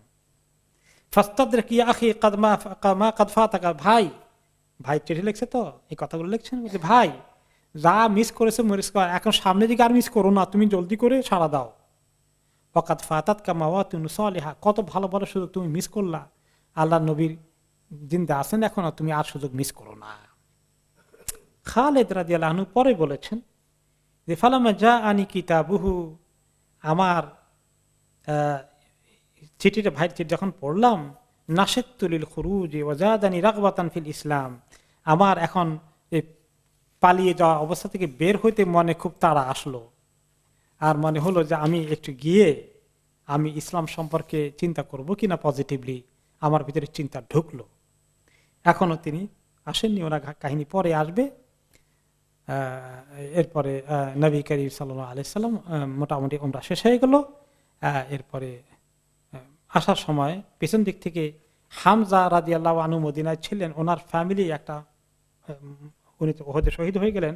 ফাস্তাদরিক ইয়া আখি মা কাদ ফাতাকা, ভাই, ভাই চিঠি লিখছে তো, এই কথাগুলো লিখছেন, বলছে ভাই যা মিস করেছে মরিস, এখন সামনের দিকে আর মিস করো না, তুমি জলদি করে সাড়া দাও। ওয়াকাদ ফাতাতকা মাওয়াতুন সালিহা, কত ভালো ভালো সুযোগ তুমি মিস করলা, আল্লাহ নবীর জিন্দা আছেন এখন, তুমি আর সুযোগ মিস করো না। খালিদ রাদিয়াল্লাহু আনহু পরে বলেছেন যে ফালামা জাআনি কিতাবুহু, আমার চিঠিটা, ভাইয়ের চিঠি যখন পড়লাম, নাশাত্তু লিল খুরুজি ওয়া জাদানি রাগবাতান ফিল ইসলাম, আমার এখন এই পালিয়ে যাওয়া অবস্থা থেকে বের হইতে মনে খুব তাড়া আসলো, আর মনে হলো যে আমি একটু গিয়ে আমি ইসলাম সম্পর্কে চিন্তা করব কিনা পজিটিভলি, আমার ভিতরে চিন্তা ঢুকলো। এখনো তিনি আসেননি, ওনার কাহিনী পরে আসবে। এরপরে নবী করিম সাল্লাল্লাহু আলাইহি সাল্লাম মোটামুটি উমরা শেষ হয়ে গেল। এরপরে আসার সময় পেছন দিক থেকে হামজা রাদিয়াল্লাহু আনহু মদিনায় ছিলেন, ওনার ফ্যামিলি একটা, উনি তো ওহদে শহীদ হয়ে গেলেন,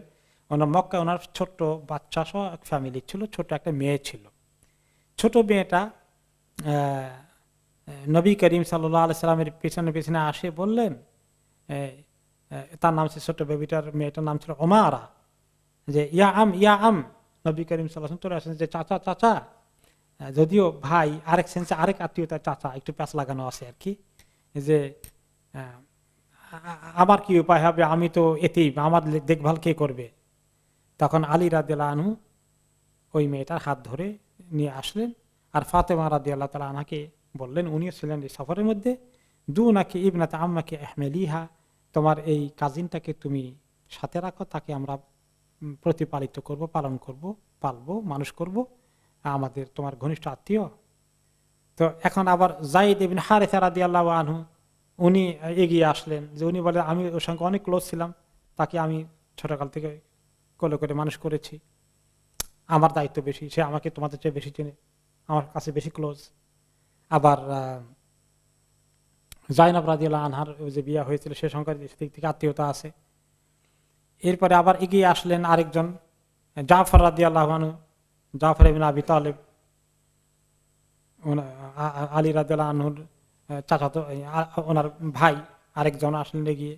ওনার মক্কা ওনার ছোট্ট বাচ্চা সহ এক ফ্যামিলি ছিল, ছোট একটা মেয়ে ছিল। ছোট মেয়েটা নবী করিম সাল্লাল্লাহু আলাইহি সাল্লামের পেছনে পেছনে আসে, বললেন, তার নাম ছিল, ছোট বেবিটার মেয়েটার নাম ছিল ওমারা, যে ইয়া আম ইয়া আম, নবী করিম সাল্লাল্লাহু আলাইহি ওয়াসাল্লাম চলে আসেন, যে চাচা চাচা, যদিও ভাই আরেক সেন্সে আরেক আত্মীয়তার চাচা, একটু প্যাঁচ লাগানো আছে আর কি, যে আমার কি উপায় হবে, আমি তো এতেই, আমার দেখভাল কে করবে। তখন আলী রাদিয়াল্লাহু আনহু ওই মেয়েটার হাত ধরে নিয়ে আসলেন। আর ফাতেমা রাদিয়াল্লাহু তাআলা আনহাকে বললেন, উনিও ছিলেন এই সফরের মধ্যে, দু নাকি ইবনাত আম্মাকে আহমেলিহা, তোমার এই কাজিনটাকে তুমি সাথে রাখো, তাকে আমরা প্রতিপালিত করব, পালন করব, পালবো, মানুষ করব, আমাদের তোমার ঘনিষ্ঠ আত্মীয়। তো এখন আবার যায়েদ ইবনে হারিসা রাদিয়াল্লাহু আনহু উনি এগিয়ে আসলেন, যে উনি বলে আমি ওর সঙ্গে অনেক ক্লোজ ছিলাম, তাকে আমি ছোটকাল থেকে কোলে করে মানুষ করেছি, আমার দায়িত্ব বেশি, সে আমাকে তোমাদের চেয়ে বেশি চেনে, আমার কাছে বেশি ক্লোজ। আবার জাইনাব রাদিয়াল্লাহু আনহার যে বিয়ে হয়েছিল সে সঙ্গে দিক থেকে আত্মীয়তা আছে। এরপরে আবার এগিয়ে আসলেন আরেকজন জাফর রাদিয়াল্লাহু আনহু, জাফর ইবনে আবি তালেব, আলী রাদিয়াল্লাহু আনহুর চাচাতো, ওনার ভাই আরেকজন আসলেন এগিয়ে।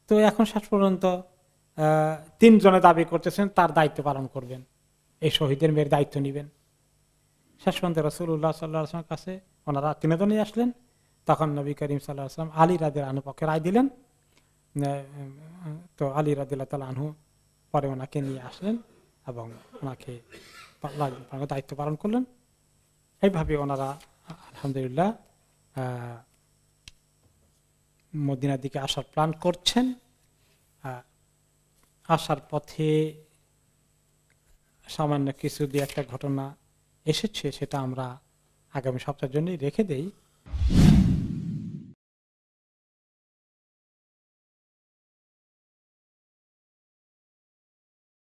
তো এখন শেষ পর্যন্ত 3 জনে দাবি করতেছেন তার দায়িত্ব পালন করবেন, এই শহীদের মেয়ের দায়িত্ব নিবেন। শেষ পর্যন্ত রাসূলুল্লাহ সাল্লাল্লাহু আলাইহি ওয়াসাল্লামের কাছে ওনারা 3 জনই আসলেন। তখন নবী করিম সাল্লাল্লাহু আলাইহি ওয়াসাল্লাম আলী রাদিয়াল্লাহু আনহু পক্ষে রায় দিলেন। তো আলী রাদিয়াল্লাহু তাআলা আনহু পরে ওনাকে নিয়ে আসলেন এবং ওনাকে দায়িত্ব পালন করলেন। এইভাবে ওনারা আলহামদুলিল্লাহ মদিনার দিকে আসার প্ল্যান করছেন। আসার পথে সামান্য কিছু দিয়ে একটা ঘটনা এসেছে, সেটা আমরা আগামী সপ্তাহের জন্যই রেখে দেই।